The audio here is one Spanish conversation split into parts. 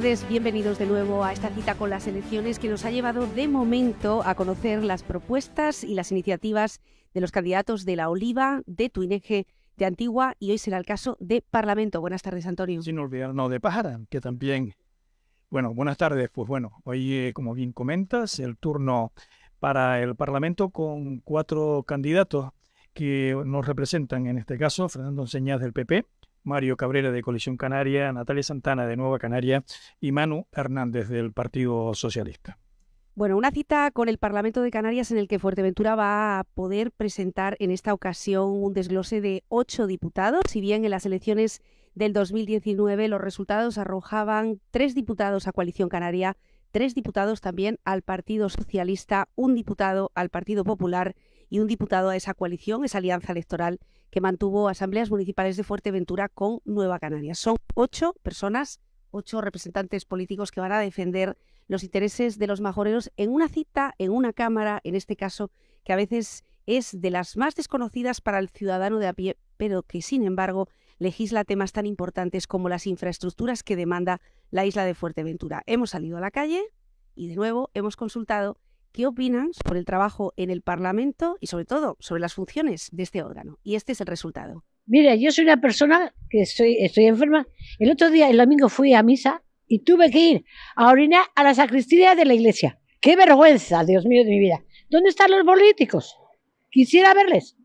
tardes, bienvenidos de nuevo a esta cita con las elecciones que nos ha llevado de momento a conocer las propuestas y las iniciativas de los candidatos de La Oliva, de Tuineje, de Antigua y hoy será el caso de Parlamento. Buenas tardes, Antonio. Sin olvidarnos de Pájara, que también... Bueno, buenas tardes. Pues bueno, hoy, como bien comentas, el turno para el Parlamento con 4 candidatos que nos representan, en este caso, Fernando Enseñaz del PP, Mario Cabrera de Coalición Canaria, Natalia Santana de Nueva Canaria y Manu Hernández del Partido Socialista. Bueno, una cita con el Parlamento de Canarias en el que Fuerteventura va a poder presentar en esta ocasión un desglose de 8 diputados. Si bien en las elecciones del 2019 los resultados arrojaban 3 diputados a Coalición Canaria, 3 diputados también al Partido Socialista, 1 diputado al Partido Popular y 1 diputado a esa coalición, esa alianza electoral que mantuvo asambleas municipales de Fuerteventura con Nueva Canarias. Son 8 personas, 8 representantes políticos que van a defender los intereses de los majoreros en una cita, en una cámara, en este caso, que a veces es de las más desconocidas para el ciudadano de a pie, pero que sin embargo legisla temas tan importantes como las infraestructuras que demanda la isla de Fuerteventura. Hemos salido a la calle y de nuevo hemos consultado qué opinan sobre el trabajo en el Parlamento y sobre todo sobre las funciones de este órgano. Y este es el resultado. Mira, yo soy una persona que estoy enferma. El otro día, el domingo, fui a misa y tuve que ir a orinar a la sacristía de la iglesia. ¡Qué vergüenza, Dios mío de mi vida! ¿Dónde están los políticos? Quisiera verles.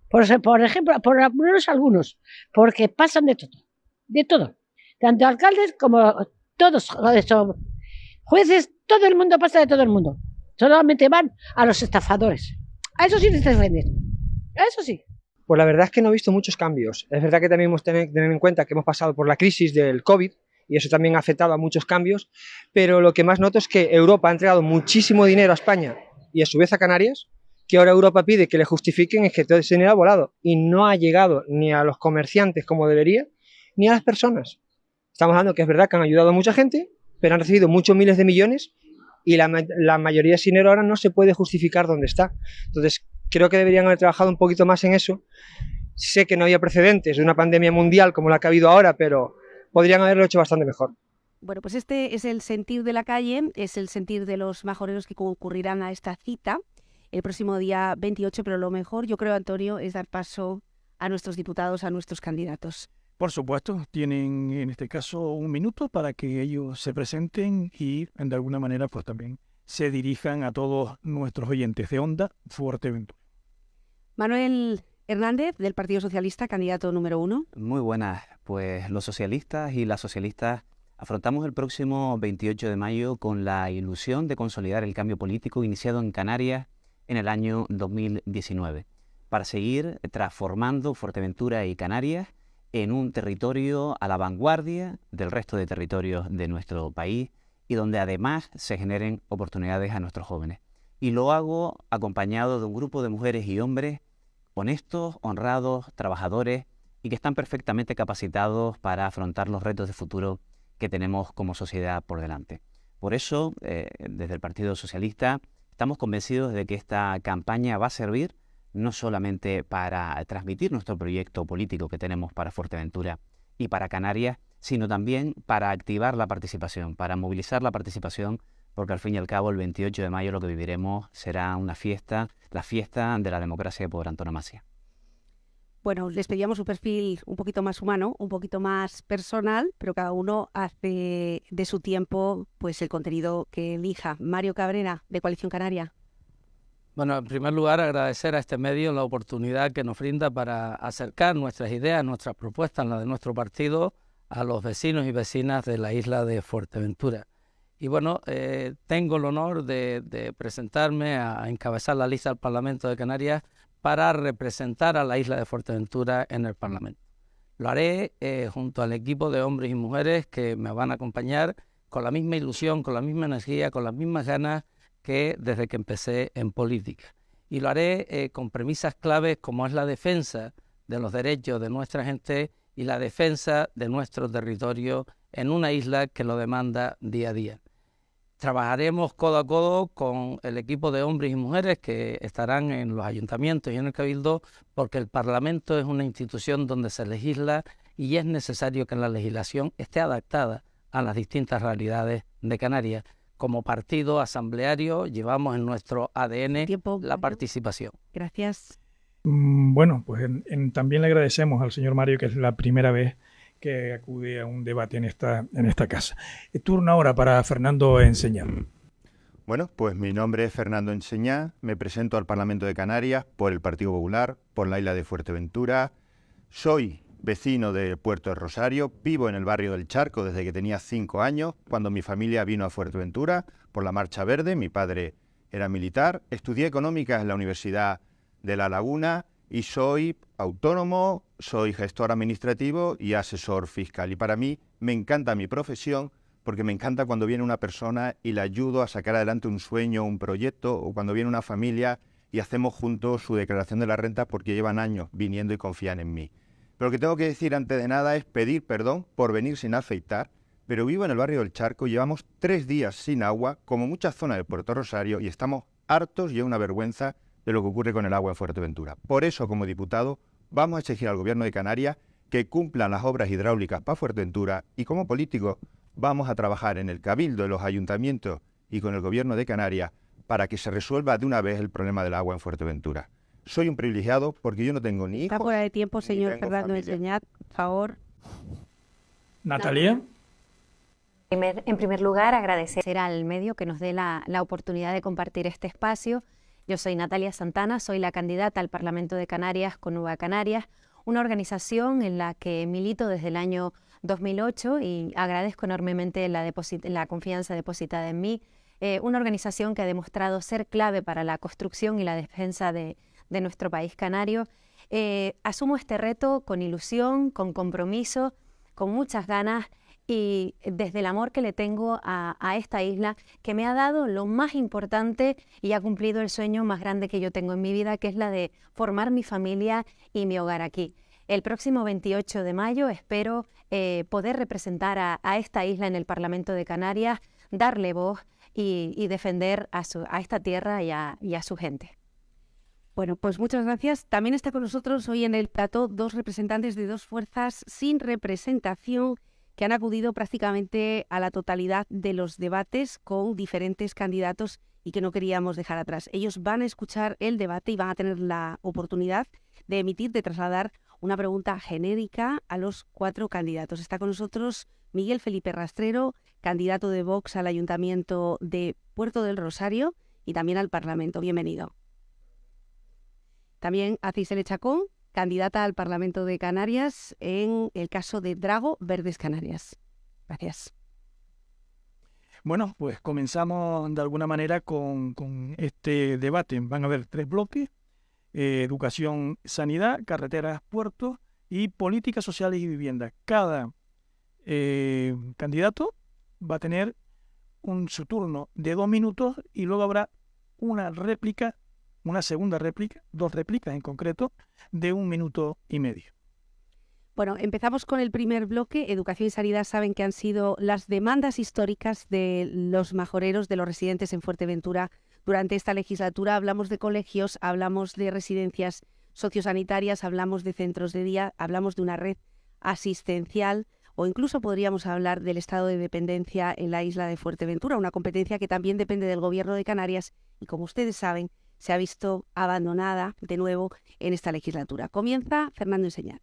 Por ejemplo, por ponerlos algunos, porque pasan de todo. Tanto alcaldes como todos, jueces, todo el mundo pasa de todo el mundo. Solamente van a los estafadores. A eso sí les defienden. A eso sí. Pues la verdad es que no he visto muchos cambios. Es verdad que también hemos tener en cuenta que hemos pasado por la crisis del COVID y eso también ha afectado a muchos cambios, pero lo que más noto es que Europa ha entregado muchísimo dinero a España y a su vez a Canarias, que ahora Europa pide que le justifiquen es que todo ese dinero ha volado y no ha llegado ni a los comerciantes como debería, ni a las personas. Estamos hablando que es verdad que han ayudado a mucha gente, pero han recibido muchos miles de millones y la mayoría de ese dinero ahora no se puede justificar dónde está. Entonces, creo que deberían haber trabajado un poquito más en eso. Sé que no había precedentes de una pandemia mundial como la que ha habido ahora, pero podrían haberlo hecho bastante mejor. Bueno, pues este es el sentir de la calle, es el sentir de los majoreros que concurrirán a esta cita el próximo día 28, pero lo mejor, yo creo, Antonio, es dar paso a nuestros diputados, a nuestros candidatos. Por supuesto, tienen en este caso 1 minuto para que ellos se presenten y de alguna manera pues también se dirijan a todos nuestros oyentes de Onda Fuerteventura. Manuel Hernández, del Partido Socialista, candidato número 1. Muy buenas. Pues los socialistas y las socialistas afrontamos el próximo 28 de mayo con la ilusión de consolidar el cambio político iniciado en Canarias en el año 2019, para seguir transformando Fuerteventura y Canarias en un territorio a la vanguardia del resto de territorios de nuestro país y donde además se generen oportunidades a nuestros jóvenes. Y lo hago acompañado de un grupo de mujeres y hombres honestos, honrados, trabajadores y que están perfectamente capacitados para afrontar los retos de futuro que tenemos como sociedad por delante. Por eso, desde el Partido Socialista, estamos convencidos de que esta campaña va a servir no solamente para transmitir nuestro proyecto político que tenemos para Fuerteventura y para Canarias, sino también para activar la participación, para movilizar la participación, porque al fin y al cabo el 28 de mayo lo que viviremos será una fiesta, la fiesta de la democracia por antonomasia. Bueno, les pedíamos un perfil un poquito más humano, un poquito más personal, pero cada uno hace de su tiempo pues el contenido que elija. Mario Cabrera, de Coalición Canaria. Bueno, en primer lugar, agradecer a este medio la oportunidad que nos brinda para acercar nuestras ideas, nuestras propuestas, las de nuestro partido, a los vecinos y vecinas de la isla de Fuerteventura. Y bueno, tengo el honor de presentarme a encabezar la lista del Parlamento de Canarias para representar a la isla de Fuerteventura en el Parlamento. Lo haré junto al equipo de hombres y mujeres que me van a acompañar con la misma ilusión, con la misma energía, con las mismas ganas que desde que empecé en política. Y lo haré con premisas claves como es la defensa de los derechos de nuestra gente y la defensa de nuestro territorio en una isla que lo demanda día a día. Trabajaremos codo a codo con el equipo de hombres y mujeres que estarán en los ayuntamientos y en el Cabildo, porque el Parlamento es una institución donde se legisla y es necesario que la legislación esté adaptada a las distintas realidades de Canarias. Como partido asambleario llevamos en nuestro ADN la participación. Gracias. Bueno, pues también le agradecemos al señor Mario, que es la primera vez que acude a un debate en esta casa. Turno ahora para Fernando Enseñá. Bueno, pues mi nombre es Fernando Enseñá, me presento al Parlamento de Canarias por el Partido Popular, por la isla de Fuerteventura. Soy vecino de Puerto del Rosario, vivo en el barrio del Charco desde que tenía 5 años, cuando mi familia vino a Fuerteventura por la Marcha Verde. Mi padre era militar, estudié económicas en la Universidad de La Laguna y soy autónomo, soy gestor administrativo y asesor fiscal. Y para mí me encanta mi profesión, porque me encanta cuando viene una persona y le ayudo a sacar adelante un sueño, un proyecto, o cuando viene una familia y hacemos juntos su declaración de la renta porque llevan años viniendo y confían en mí. Pero lo que tengo que decir antes de nada es pedir perdón por venir sin afeitar, pero vivo en el barrio del Charco, llevamos 3 días sin agua, como muchas zonas de Puerto Rosario, y estamos hartos y es una vergüenza de lo que ocurre con el agua en Fuerteventura. Por eso, como diputado, vamos a exigir al Gobierno de Canarias que cumplan las obras hidráulicas para Fuerteventura y como políticos vamos a trabajar en el Cabildo de los ayuntamientos y con el Gobierno de Canarias para que se resuelva de una vez el problema del agua en Fuerteventura. Soy un privilegiado porque yo no tengo ni hijos. Está fuera de tiempo, señor Fernando Enseñat, por favor. Natalia. En primer lugar, agradecer al medio que nos dé la oportunidad de compartir este espacio. Yo soy Natalia Santana, soy la candidata al Parlamento de Canarias con Nueva Canarias, una organización en la que milito desde el año 2008 y agradezco enormemente la confianza depositada en mí. Una organización que ha demostrado ser clave para la construcción y la defensa de nuestro país canario. Asumo este reto con ilusión, con compromiso, con muchas ganas y desde el amor que le tengo a esta isla, que me ha dado lo más importante y ha cumplido el sueño más grande que yo tengo en mi vida, que es la de formar mi familia y mi hogar aquí. El próximo 28 de mayo espero poder representar a esta isla en el Parlamento de Canarias, darle voz y defender a esta tierra y a su gente. Bueno, pues muchas gracias. También está con nosotros hoy en el plató 2 representantes de 2 fuerzas sin representación que han acudido prácticamente a la totalidad de los debates con diferentes candidatos y que no queríamos dejar atrás. Ellos van a escuchar el debate y van a tener la oportunidad de trasladar una pregunta genérica a los 4 candidatos. Está con nosotros Miguel Felipe Rastrero, candidato de Vox al Ayuntamiento de Puerto del Rosario y también al Parlamento. Bienvenido. También a Cisele Chacón, candidata al Parlamento de Canarias en el caso de Drago Verdes Canarias. Gracias. Bueno, pues comenzamos de alguna manera con este debate. Van a haber 3 bloques: educación, sanidad, carreteras, puertos y políticas sociales y vivienda. Cada candidato va a tener su turno de 2 minutos y luego habrá una segunda réplica, 2 réplicas en concreto, de 1 minuto y medio. Bueno, empezamos con el primer bloque. Educación y sanidad saben que han sido las demandas históricas de los majoreros, de los residentes en Fuerteventura durante esta legislatura. Hablamos de colegios, hablamos de residencias sociosanitarias, hablamos de centros de día, hablamos de una red asistencial o incluso podríamos hablar del estado de dependencia en la isla de Fuerteventura, una competencia que también depende del Gobierno de Canarias y, como ustedes saben, se ha visto abandonada de nuevo en esta legislatura. Comienza Fernando Enseñat.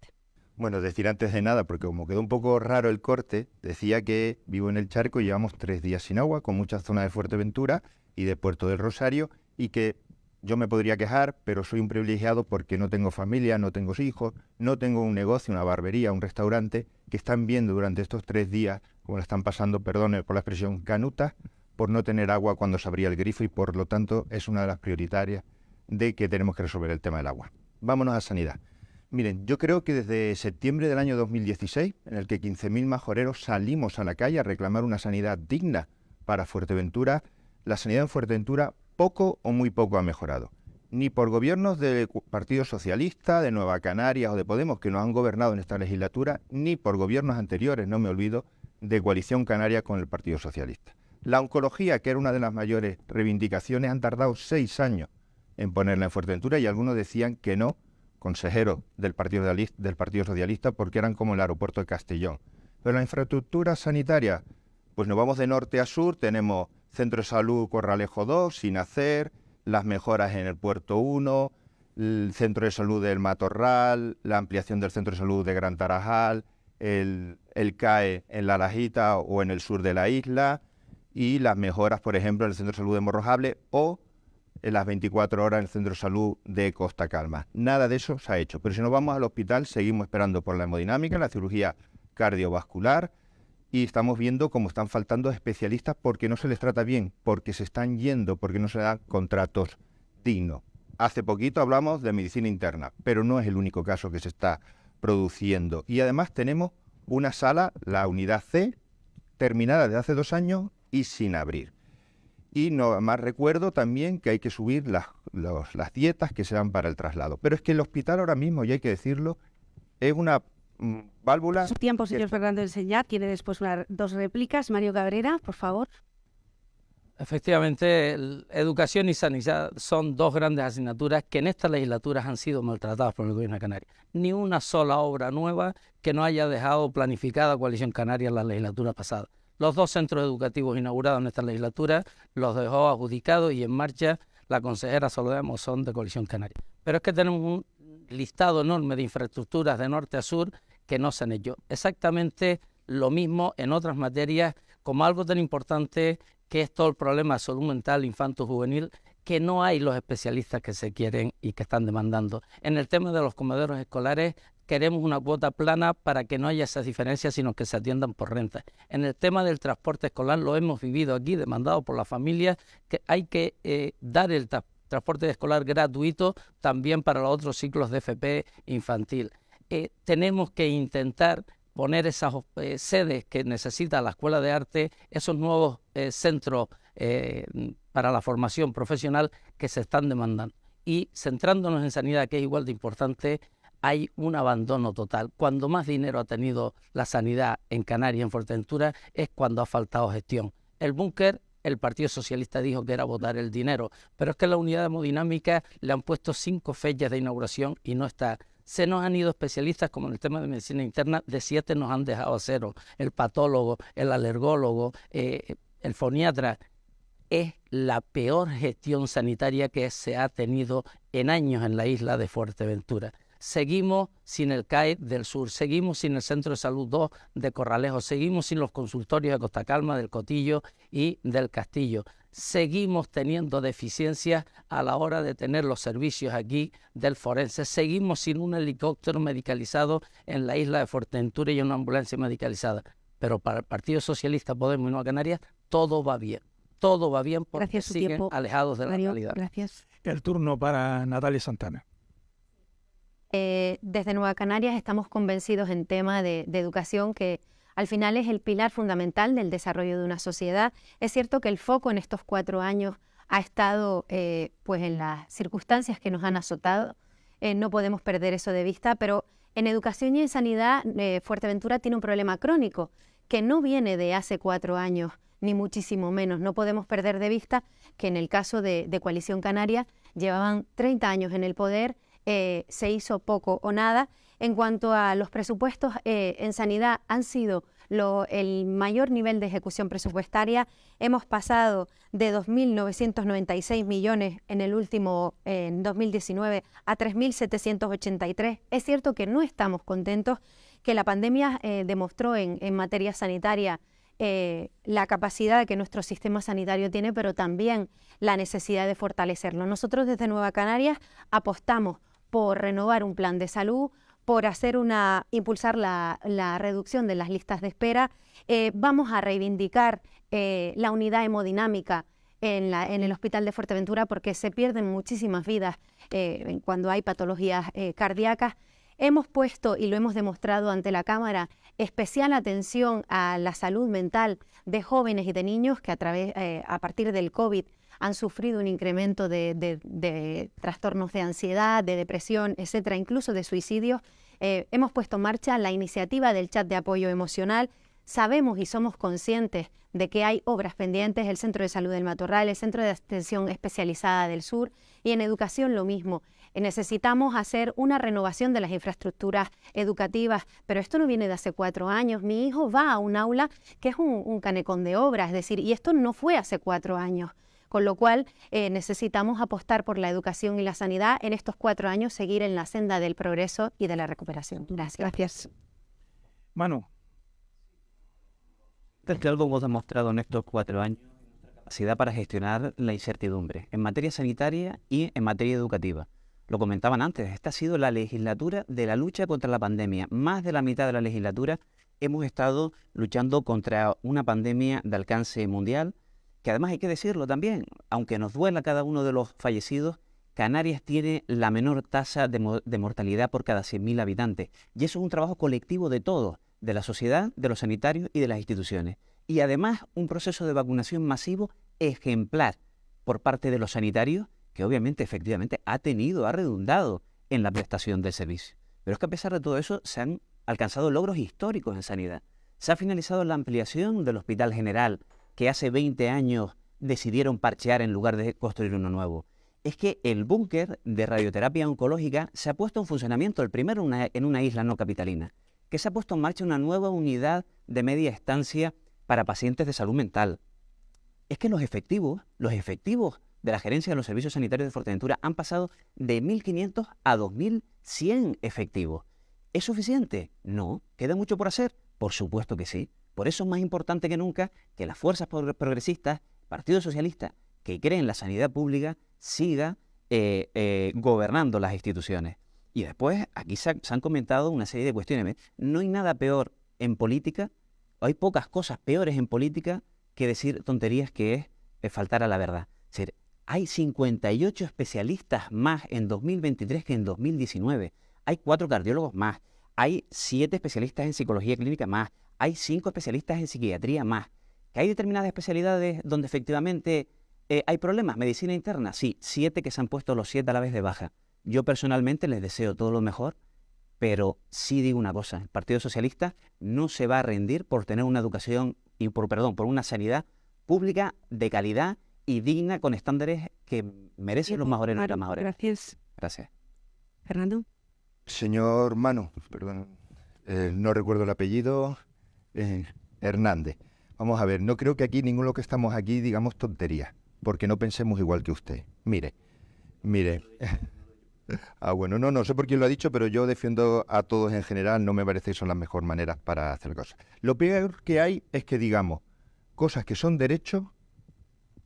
Bueno, decir antes de nada, porque como quedó un poco raro el corte, decía que vivo en el Charco y llevamos 3 días sin agua, con muchas zonas de Fuerteventura y de Puerto del Rosario, y que yo me podría quejar, pero soy un privilegiado porque no tengo familia, no tengo hijos, no tengo un negocio, una barbería, un restaurante, que están viendo durante estos 3 días, como la están pasando, perdone por la expresión, canutas, por no tener agua cuando se abría el grifo, y por lo tanto es una de las prioritarias de que tenemos que resolver el tema del agua. Vámonos a sanidad. Miren, yo creo que desde septiembre del año 2016, en el que 15.000 majoreros salimos a la calle a reclamar una sanidad digna para Fuerteventura, la sanidad en Fuerteventura poco o muy poco ha mejorado. Ni por gobiernos del Partido Socialista, de Nueva Canarias o de Podemos, que nos han gobernado en esta legislatura, ni por gobiernos anteriores, no me olvido, de Coalición Canaria con el Partido Socialista. La oncología, que era una de las mayores reivindicaciones, han tardado 6 años en ponerla en Fuerteventura, y algunos decían que no, consejeros del Partido Socialista, porque eran como el aeropuerto de Castellón. Pero la infraestructura sanitaria, pues nos vamos de norte a sur, tenemos Centro de Salud Corralejo 2 sin hacer, las mejoras en el Puerto 1, el Centro de Salud del Matorral, la ampliación del Centro de Salud de Gran Tarajal, el CAE en La Lajita o en el sur de la isla, y las mejoras, por ejemplo, en el Centro de Salud de Morrojable o en las 24 horas en el Centro de Salud de Costa Calma. Nada de eso se ha hecho, pero si nos vamos al hospital seguimos esperando por la hemodinámica, la cirugía cardiovascular, y estamos viendo cómo están faltando especialistas porque no se les trata bien, porque se están yendo, porque no se dan contratos dignos. Hace poquito hablamos de medicina interna, pero no es el único caso que se está produciendo. Y además tenemos una sala, la unidad C, terminada desde hace 2 años y sin abrir. Y no más recuerdo también que hay que subir las dietas que se dan para el traslado. Pero es que el hospital ahora mismo, y hay que decirlo, es una válvula... Su tiempo, señor Fernando Enseñá. Tiene después 2 réplicas. Mario Cabrera, por favor. Efectivamente, educación y sanidad son 2 grandes asignaturas que en estas legislaturas han sido maltratadas por el Gobierno de Canarias. Ni una sola obra nueva que no haya dejado planificada Coalición Canaria en la legislatura pasada. Los 2 centros educativos inaugurados en esta legislatura los dejó adjudicados y en marcha la consejera Soledad Mozón de Coalición Canaria. Pero es que tenemos un listado enorme de infraestructuras de norte a sur que no se han hecho. Exactamente lo mismo en otras materias, como algo tan importante que es todo el problema de salud mental infanto-juvenil, que no hay los especialistas que se quieren y que están demandando. En el tema de los comedores escolares queremos una cuota plana para que no haya esas diferencias, sino que se atiendan por renta. En el tema del transporte escolar lo hemos vivido aquí, demandado por las familias, que hay que dar el transporte escolar gratuito también para los otros ciclos de FP infantil. Tenemos que intentar poner esas sedes que necesita la Escuela de Arte, esos nuevos centros para la formación profesional que se están demandando. Y centrándonos en sanidad, que es igual de importante, hay un abandono total. Cuando más dinero ha tenido la sanidad en Canarias, en Fuerteventura, es cuando ha faltado gestión. El búnker, el Partido Socialista dijo que era botar el dinero, pero es que la unidad hemodinámica le han puesto 5 fechas de inauguración y no está. Se nos han ido especialistas, como en el tema de medicina interna, de 7 nos han dejado a 0. El patólogo, el alergólogo, el foniatra. Es la peor gestión sanitaria que se ha tenido en años en la isla de Fuerteventura. Seguimos sin el CAE del sur, seguimos sin el Centro de Salud 2 de Corralejo, seguimos sin los consultorios de Costa Calma, del Cotillo y del Castillo. Seguimos teniendo deficiencias a la hora de tener los servicios aquí del forense. Seguimos sin un helicóptero medicalizado en la isla de Fuerteventura y una ambulancia medicalizada. Pero para el Partido Socialista, Podemos y Nueva Canarias, todo va bien. Todo va bien porque siguen alejados de la realidad. Gracias. El turno para Natalia Santana. Desde Nueva Canarias estamos convencidos en tema de educación que al final es el pilar fundamental del desarrollo de una sociedad. Es cierto que el foco en estos 4 años ha estado pues en las circunstancias que nos han azotado. No podemos perder eso de vista, pero en educación y en sanidad Fuerteventura tiene un problema crónico que no viene de hace 4 años, ni muchísimo menos. No podemos perder de vista que en el caso de Coalición Canaria llevaban 30 años en el poder, se hizo poco o nada. En cuanto a los presupuestos en sanidad, han sido el mayor nivel de ejecución presupuestaria. Hemos pasado de 2.996 millones en el último, en 2019, a 3.783. Es cierto que no estamos contentos, que la pandemia demostró en materia sanitaria la capacidad que nuestro sistema sanitario tiene, pero también la necesidad de fortalecerlo. Nosotros desde Nueva Canarias apostamos por renovar un plan de salud, por impulsar la reducción de las listas de espera. Vamos a reivindicar la unidad hemodinámica en el Hospital de Fuerteventura porque se pierden muchísimas vidas cuando hay patologías cardíacas. Hemos puesto, y lo hemos demostrado ante la Cámara, especial atención a la salud mental de jóvenes y de niños que a partir del COVID han sufrido un incremento de trastornos de ansiedad, de depresión, etcétera, incluso de suicidios. Hemos puesto en marcha la iniciativa del chat de apoyo emocional. Sabemos y somos conscientes de que hay obras pendientes, el Centro de Salud del Matorral, el Centro de Atención Especializada del Sur, y en educación lo mismo. Necesitamos hacer una renovación de las infraestructuras educativas, pero esto no viene de hace 4 años. Mi hijo va a un aula que es un canecón de obra, es decir, y esto no fue hace 4 años. Con lo cual necesitamos apostar por la educación y la sanidad en estos 4 años, seguir en la senda del progreso y de la recuperación. Gracias. Gracias. Manu. Que algo hemos demostrado en estos 4 años, capacidad para gestionar la incertidumbre en materia sanitaria y en materia educativa. Lo comentaban antes, esta ha sido la legislatura de la lucha contra la pandemia. Más de la mitad de la legislatura hemos estado luchando contra una pandemia de alcance mundial, que además hay que decirlo también, aunque nos duela cada uno de los fallecidos, Canarias tiene la menor tasa de mortalidad por cada 100.000 habitantes. Y eso es un trabajo colectivo de todos, de la sociedad, de los sanitarios y de las instituciones. Y además un proceso de vacunación masivo ejemplar por parte de los sanitarios, que obviamente, efectivamente, ha redundado en la prestación del servicio. Pero es que a pesar de todo eso, se han alcanzado logros históricos en sanidad. Se ha finalizado la ampliación del Hospital General, que hace 20 años decidieron parchear en lugar de construir uno nuevo. Es que el búnker de radioterapia oncológica se ha puesto en funcionamiento, el primero en una isla no capitalina, que se ha puesto en marcha una nueva unidad de media estancia para pacientes de salud mental. Es que los efectivos de la Gerencia de los Servicios Sanitarios de Fuerteventura han pasado de 1.500 a 2.100 efectivos. ¿Es suficiente? No. ¿Queda mucho por hacer? Por supuesto que sí. Por eso es más importante que nunca que las fuerzas progresistas, Partido Socialista, que cree en la sanidad pública, siga gobernando las instituciones. Y después aquí se han comentado una serie de cuestiones. No hay nada peor en política, hay pocas cosas peores en política que decir tonterías que es faltar a la verdad. Es decir, hay 58 especialistas más en 2023 que en 2019. Hay 4 cardiólogos más. Hay 7 especialistas en psicología clínica más. Hay 5 especialistas en psiquiatría más. ¿Que hay determinadas especialidades donde efectivamente hay problemas? ¿Medicina interna? Sí, 7 que se han puesto los 7 a la vez de baja. Yo personalmente les deseo todo lo mejor, pero sí digo una cosa, el Partido Socialista no se va a rendir por tener una educación y por una sanidad pública de calidad y digna con estándares que merecen los mejores y los mejores. Gracias. Gracias. Fernando. Señor Manu, perdón, no recuerdo el apellido, Hernández. Vamos a ver, no creo que aquí ninguno de los que estamos aquí digamos tonterías, porque no pensemos igual que usted. Mire. Bueno, no sé por quién lo ha dicho, pero yo defiendo a todos en general, no me parece que son las mejores maneras para hacer cosas. Lo peor que hay es que digamos cosas que son derechos,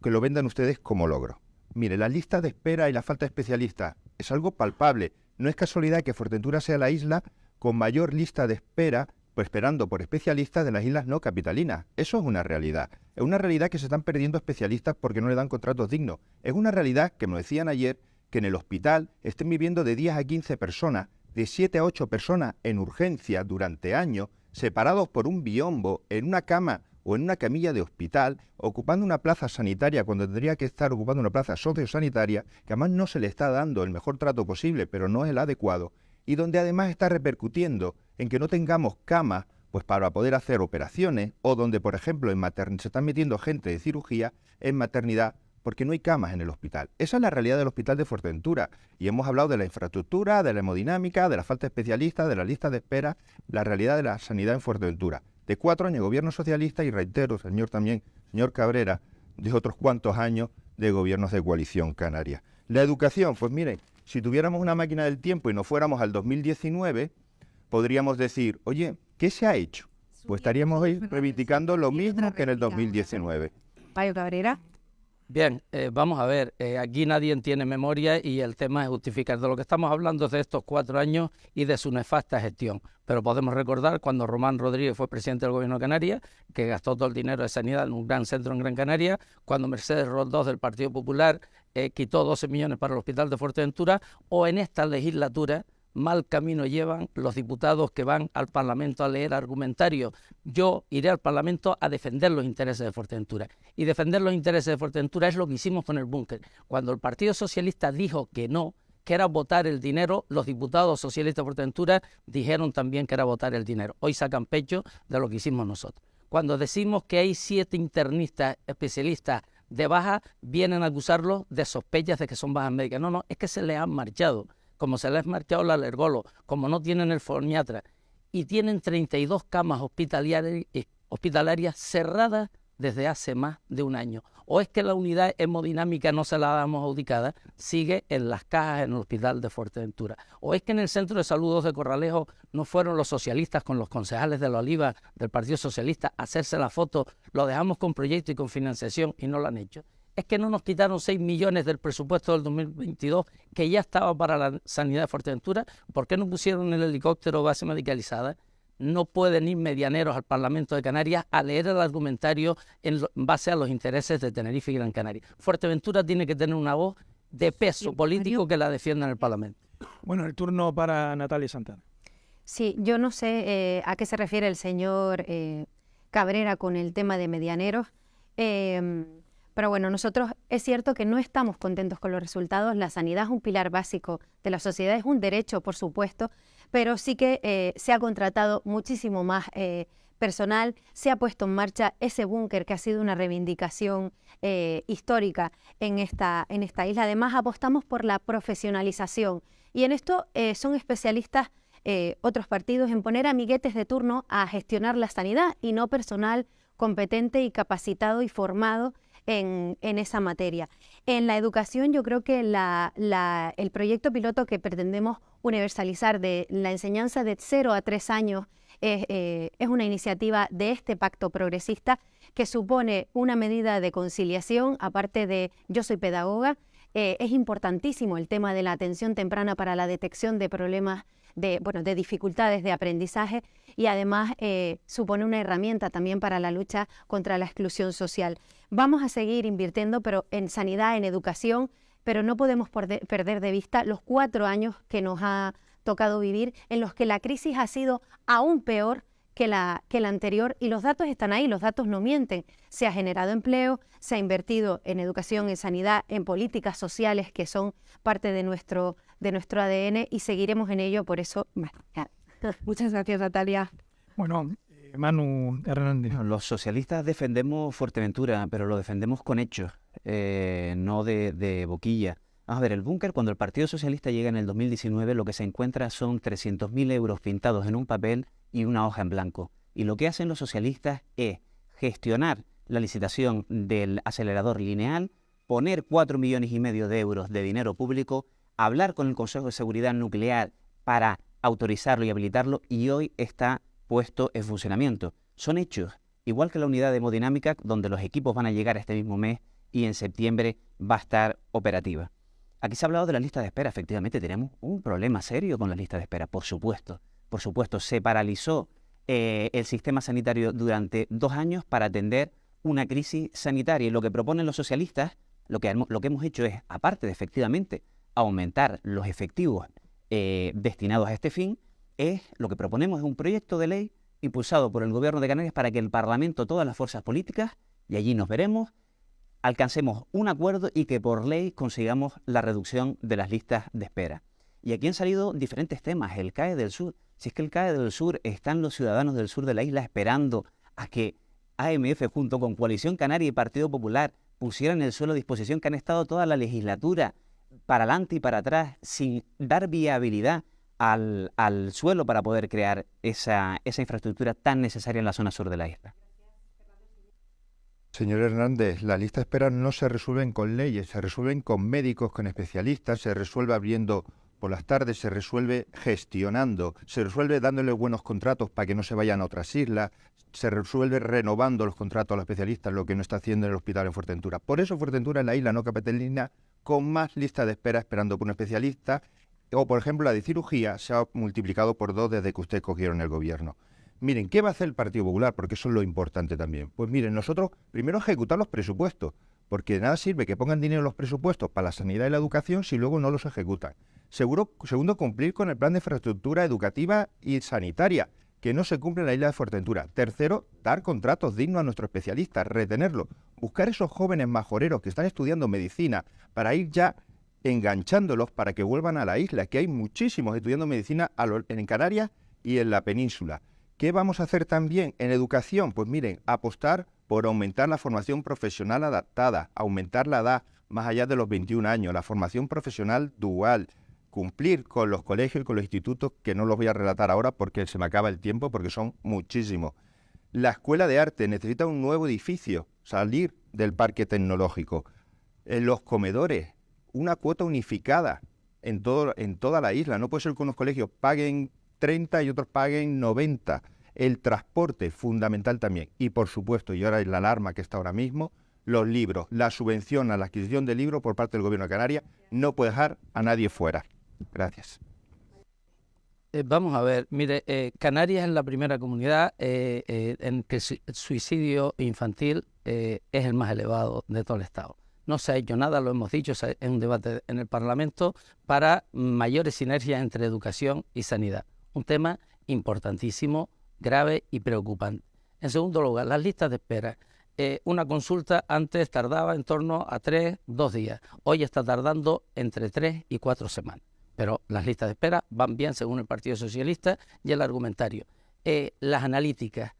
que lo vendan ustedes como logro. Mire, las listas de espera y la falta de especialistas es algo palpable. No es casualidad que Fuerteventura sea la isla con mayor lista de espera, pues esperando por especialistas de las islas no capitalinas. Eso es una realidad. Es una realidad que se están perdiendo especialistas porque no le dan contratos dignos. Es una realidad, que me decían ayer, que en el hospital estén viviendo de 10 a 15 personas, de 7 a 8 personas en urgencia durante años, separados por un biombo, en una cama o en una camilla de hospital, ocupando una plaza sanitaria cuando tendría que estar ocupando una plaza sociosanitaria, que además no se le está dando el mejor trato posible, pero no es el adecuado, y donde además está repercutiendo en que no tengamos camas pues para poder hacer operaciones, o donde, por ejemplo, se están metiendo gente de cirugía en maternidad porque no hay camas en el hospital. Esa es la realidad del hospital de Fuerteventura. Y hemos hablado de la infraestructura, de la hemodinámica, de la falta de especialistas, de la lista de espera, la realidad de la sanidad en Fuerteventura. De 4 años de gobierno socialista y reitero, señor Cabrera, de otros cuantos años de gobiernos de coalición canaria. La educación, pues miren, si tuviéramos una máquina del tiempo y nos fuéramos al 2019, podríamos decir, oye, ¿qué se ha hecho? Pues estaríamos hoy reivindicando lo mismo que en el 2019. Payo Cabrera. Bien, vamos a ver, aquí nadie tiene memoria y el tema es justificar. De lo que estamos hablando es de estos 4 años y de su nefasta gestión. Pero podemos recordar cuando Román Rodríguez fue presidente del Gobierno de Canarias, que gastó todo el dinero de sanidad en un gran centro en Gran Canaria, cuando Mercedes Roldós del Partido Popular quitó 12 millones para el Hospital de Fuerteventura, o en esta legislatura. Mal camino llevan los diputados que van al Parlamento a leer argumentarios. Yo iré al Parlamento a defender los intereses de Fuerteventura. Y defender los intereses de Fuerteventura es lo que hicimos con el búnker. Cuando el Partido Socialista dijo que no, que era votar el dinero, los diputados socialistas de Fuerteventura dijeron también que era votar el dinero. Hoy sacan pecho de lo que hicimos nosotros. Cuando decimos que hay 7 internistas especialistas de baja, vienen a acusarlos de sospechas de que son bajas médicas. No, es que se les han marchado. como se les ha marchado el alergólogo, como no tienen el foniatra, y tienen 32 camas hospitalarias cerradas desde hace más de un año. O es que la unidad hemodinámica no se la damos adjudicada, sigue en las cajas en el hospital de Fuerteventura. O es que en el centro de salud de Corralejo no fueron los socialistas con los concejales de la Oliva del Partido Socialista a hacerse la foto, lo dejamos con proyecto y con financiación y no lo han hecho. Es que no nos quitaron 6 millones del presupuesto del 2022 que ya estaba para la sanidad de Fuerteventura. ¿Por qué no pusieron el helicóptero base medicalizada? No pueden ir medianeros al Parlamento de Canarias a leer el argumentario en base a los intereses de Tenerife y Gran Canaria. Fuerteventura tiene que tener una voz de peso político que la defienda en el Parlamento. Bueno, el turno para Natalia Santana. Sí, yo no sé a qué se refiere el señor Cabrera con el tema de medianeros, pero bueno, nosotros es cierto que no estamos contentos con los resultados. La sanidad es un pilar básico de la sociedad, es un derecho, por supuesto, pero sí que se ha contratado muchísimo más personal, se ha puesto en marcha ese búnker que ha sido una reivindicación histórica en esta isla. Además, apostamos por la profesionalización y en esto son especialistas otros partidos en poner amiguetes de turno a gestionar la sanidad y no personal competente y capacitado y formado en esa materia. En la educación yo creo que el proyecto piloto que pretendemos universalizar de la enseñanza de 0 a 3 años es una iniciativa de este pacto progresista que supone una medida de conciliación, aparte de yo soy pedagoga, es importantísimo el tema de la atención temprana para la detección de problemas de dificultades de aprendizaje y además supone una herramienta también para la lucha contra la exclusión social. Vamos a seguir invirtiendo pero en sanidad, en educación, pero no podemos perder de vista los 4 años que nos ha tocado vivir en los que la crisis ha sido aún peor que la anterior y los datos están ahí, los datos no mienten. Se ha generado empleo, se ha invertido en educación, en sanidad, en políticas sociales que son parte de nuestro ADN y seguiremos en ello, por eso... Muchas gracias, Natalia. Bueno, Manu Hernández. Los socialistas defendemos Fuerteventura, pero lo defendemos con hechos, no de boquilla. Vamos a ver, el búnker, cuando el Partido Socialista llega en el 2019, lo que se encuentra son 300.000 euros pintados en un papel y una hoja en blanco. Y lo que hacen los socialistas es gestionar la licitación del acelerador lineal, poner 4,5 millones de euros de dinero público, hablar con el Consejo de Seguridad Nuclear para autorizarlo y habilitarlo, y hoy está puesto en funcionamiento. Son hechos, igual que la unidad de hemodinámica, donde los equipos van a llegar este mismo mes y en septiembre va a estar operativa. Aquí se ha hablado de la lista de espera. Efectivamente, tenemos un problema serio con la lista de espera, por supuesto. Por supuesto, se paralizó el sistema sanitario durante 2 años para atender una crisis sanitaria. Y lo que proponen los socialistas, lo que hemos hecho es, aparte de efectivamente aumentar los efectivos destinados a este fin, lo que proponemos es un proyecto de ley impulsado por el Gobierno de Canarias para que el Parlamento, todas las fuerzas políticas, y allí nos veremos, alcancemos un acuerdo y que por ley consigamos la reducción de las listas de espera. Y aquí han salido diferentes temas. El CAE del Sur. Si es que el CAE del Sur, están los ciudadanos del sur de la isla esperando a que AMF junto con Coalición Canaria y Partido Popular pusieran el suelo a disposición, que han estado toda la legislatura para adelante y para atrás sin dar viabilidad al suelo para poder crear esa infraestructura tan necesaria en la zona sur de la isla. Señor Hernández, las listas de espera no se resuelven con leyes, se resuelven con médicos, con especialistas, se resuelve abriendo por las tardes, se resuelve gestionando, se resuelve dándole buenos contratos para que no se vayan a otras islas, se resuelve renovando los contratos a los especialistas, lo que no está haciendo en el hospital en Fuerteventura. Por eso Fuerteventura es la isla no capitalina con más listas de espera esperando por un especialista, o por ejemplo la de cirugía se ha multiplicado por 2 desde que usted cogieron el gobierno. Miren, ¿qué va a hacer el Partido Popular? Porque eso es lo importante también. Pues miren, nosotros primero ejecutar los presupuestos, porque de nada sirve que pongan dinero en los presupuestos para la sanidad y la educación si luego no los ejecutan. Segundo, cumplir con el plan de infraestructura educativa y sanitaria, que no se cumple en la isla de Fuerteventura. Tercero, dar contratos dignos a nuestros especialistas, retenerlos, buscar esos jóvenes majoreros que están estudiando medicina para ir ya enganchándolos para que vuelvan a la isla, que hay muchísimos estudiando medicina en Canarias y en la península. ¿Qué vamos a hacer también en educación? Pues miren, apostar por aumentar la formación profesional adaptada, aumentar la edad más allá de los 21 años, la formación profesional dual, cumplir con los colegios y con los institutos, que no los voy a relatar ahora porque se me acaba el tiempo, porque son muchísimos. La Escuela de Arte necesita un nuevo edificio, salir del parque tecnológico. Los comedores, una cuota unificada en toda la isla. No puede ser que unos colegios paguen 30 y otros paguen 90. El transporte, fundamental también. Y por supuesto, y ahora es la alarma que está ahora mismo, los libros. La subvención a la adquisición de libros por parte del Gobierno de Canarias no puede dejar a nadie fuera. Gracias. Vamos a ver, mire, Canarias es la primera comunidad en que el suicidio infantil es el más elevado de todo el Estado. No se ha hecho nada, lo hemos dicho, es un debate en el Parlamento para mayores sinergias entre educación y sanidad. Un tema importantísimo, grave y preocupante. En segundo lugar, las listas de espera. Una consulta antes tardaba en torno a 2 días. Hoy está tardando entre 3 y 4 semanas. Pero las listas de espera van bien según el Partido Socialista y el argumentario. Las analíticas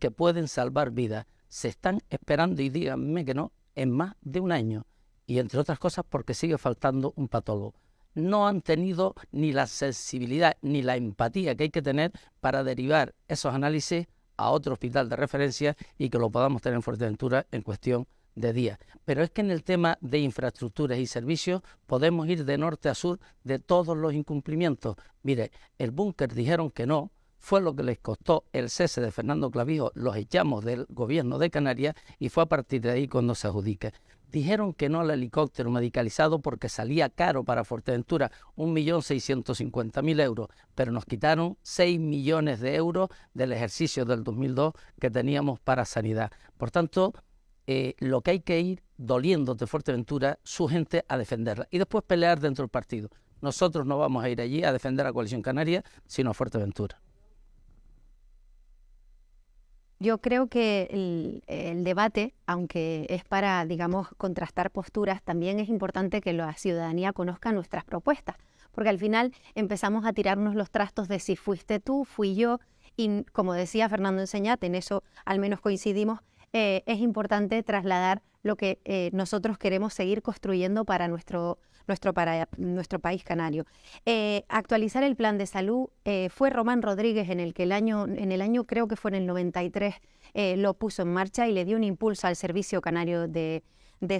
que pueden salvar vidas, se están esperando, y díganme que no, en más de un año. Y entre otras cosas porque sigue faltando un patólogo. No han tenido ni la sensibilidad ni la empatía que hay que tener para derivar esos análisis a otro hospital de referencia y que lo podamos tener en Fuerteventura en cuestión de días. Pero es que en el tema de infraestructuras y servicios podemos ir de norte a sur de todos los incumplimientos. Mire, el búnker dijeron que no, fue lo que les costó el cese de Fernando Clavijo, los echamos del gobierno de Canarias y fue a partir de ahí cuando se adjudica. Dijeron que no al helicóptero medicalizado porque salía caro para Fuerteventura, 1.650.000 euros, pero nos quitaron 6 millones de euros del ejercicio del 2002 que teníamos para sanidad. Por tanto, lo que hay que ir doliendo de Fuerteventura, su gente a defenderla y después pelear dentro del partido. Nosotros no vamos a ir allí a defender a Coalición Canaria, sino a Fuerteventura. Yo creo que el debate, aunque es para, digamos, contrastar posturas, también es importante que la ciudadanía conozca nuestras propuestas, porque al final empezamos a tirarnos los trastos de si fuiste tú, fui yo, y como decía Fernando Enseñat, en eso al menos coincidimos. Es importante trasladar lo que nosotros queremos seguir construyendo para nuestro país canario. Actualizar el plan de salud, fue Román Rodríguez en el año creo que fue en el 93, lo puso en marcha y le dio un impulso al Servicio Canario de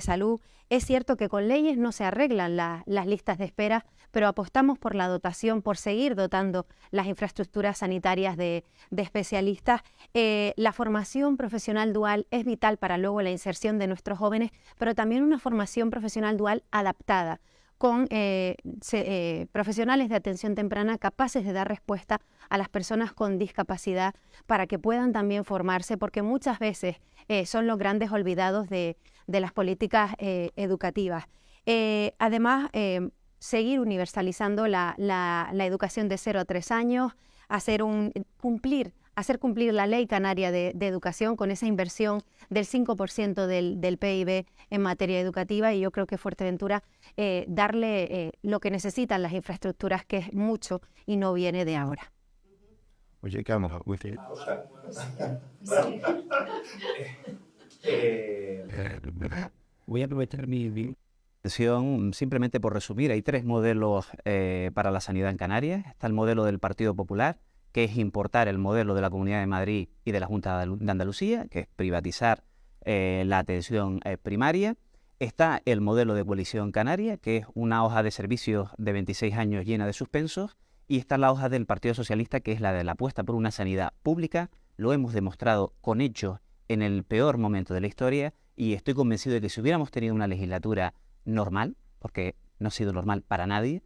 Salud. Es cierto que con leyes no se arreglan las listas de espera, pero apostamos por la dotación, por seguir dotando las infraestructuras sanitarias de especialistas. La formación profesional dual es vital para luego la inserción de nuestros jóvenes, pero también una formación profesional dual adaptada, con profesionales de atención temprana capaces de dar respuesta a las personas con discapacidad para que puedan también formarse, porque muchas veces son los grandes olvidados de las políticas educativas. Además, seguir universalizando la educación de 0 a 3 años, hacer cumplir la Ley Canaria de Educación con esa inversión del 5% del PIB en materia educativa, y yo creo que Fuerteventura darle lo que necesitan las infraestructuras, que es mucho y no viene de ahora. Oye, ¿qué vamos a decir? Voy a aprovechar mi sesión simplemente por resumir. Hay 3 modelos para la sanidad en Canarias. Está el modelo del Partido Popular, que es importar el modelo de la Comunidad de Madrid y de la Junta de Andalucía, que es privatizar la atención primaria. Está el modelo de Coalición Canaria, que es una hoja de servicios de 26 años llena de suspensos. Y está la hoja del Partido Socialista, que es la de la apuesta por una sanidad pública. Lo hemos demostrado con hechos en el peor momento de la historia, y estoy convencido de que si hubiéramos tenido una legislatura normal, porque no ha sido normal para nadie,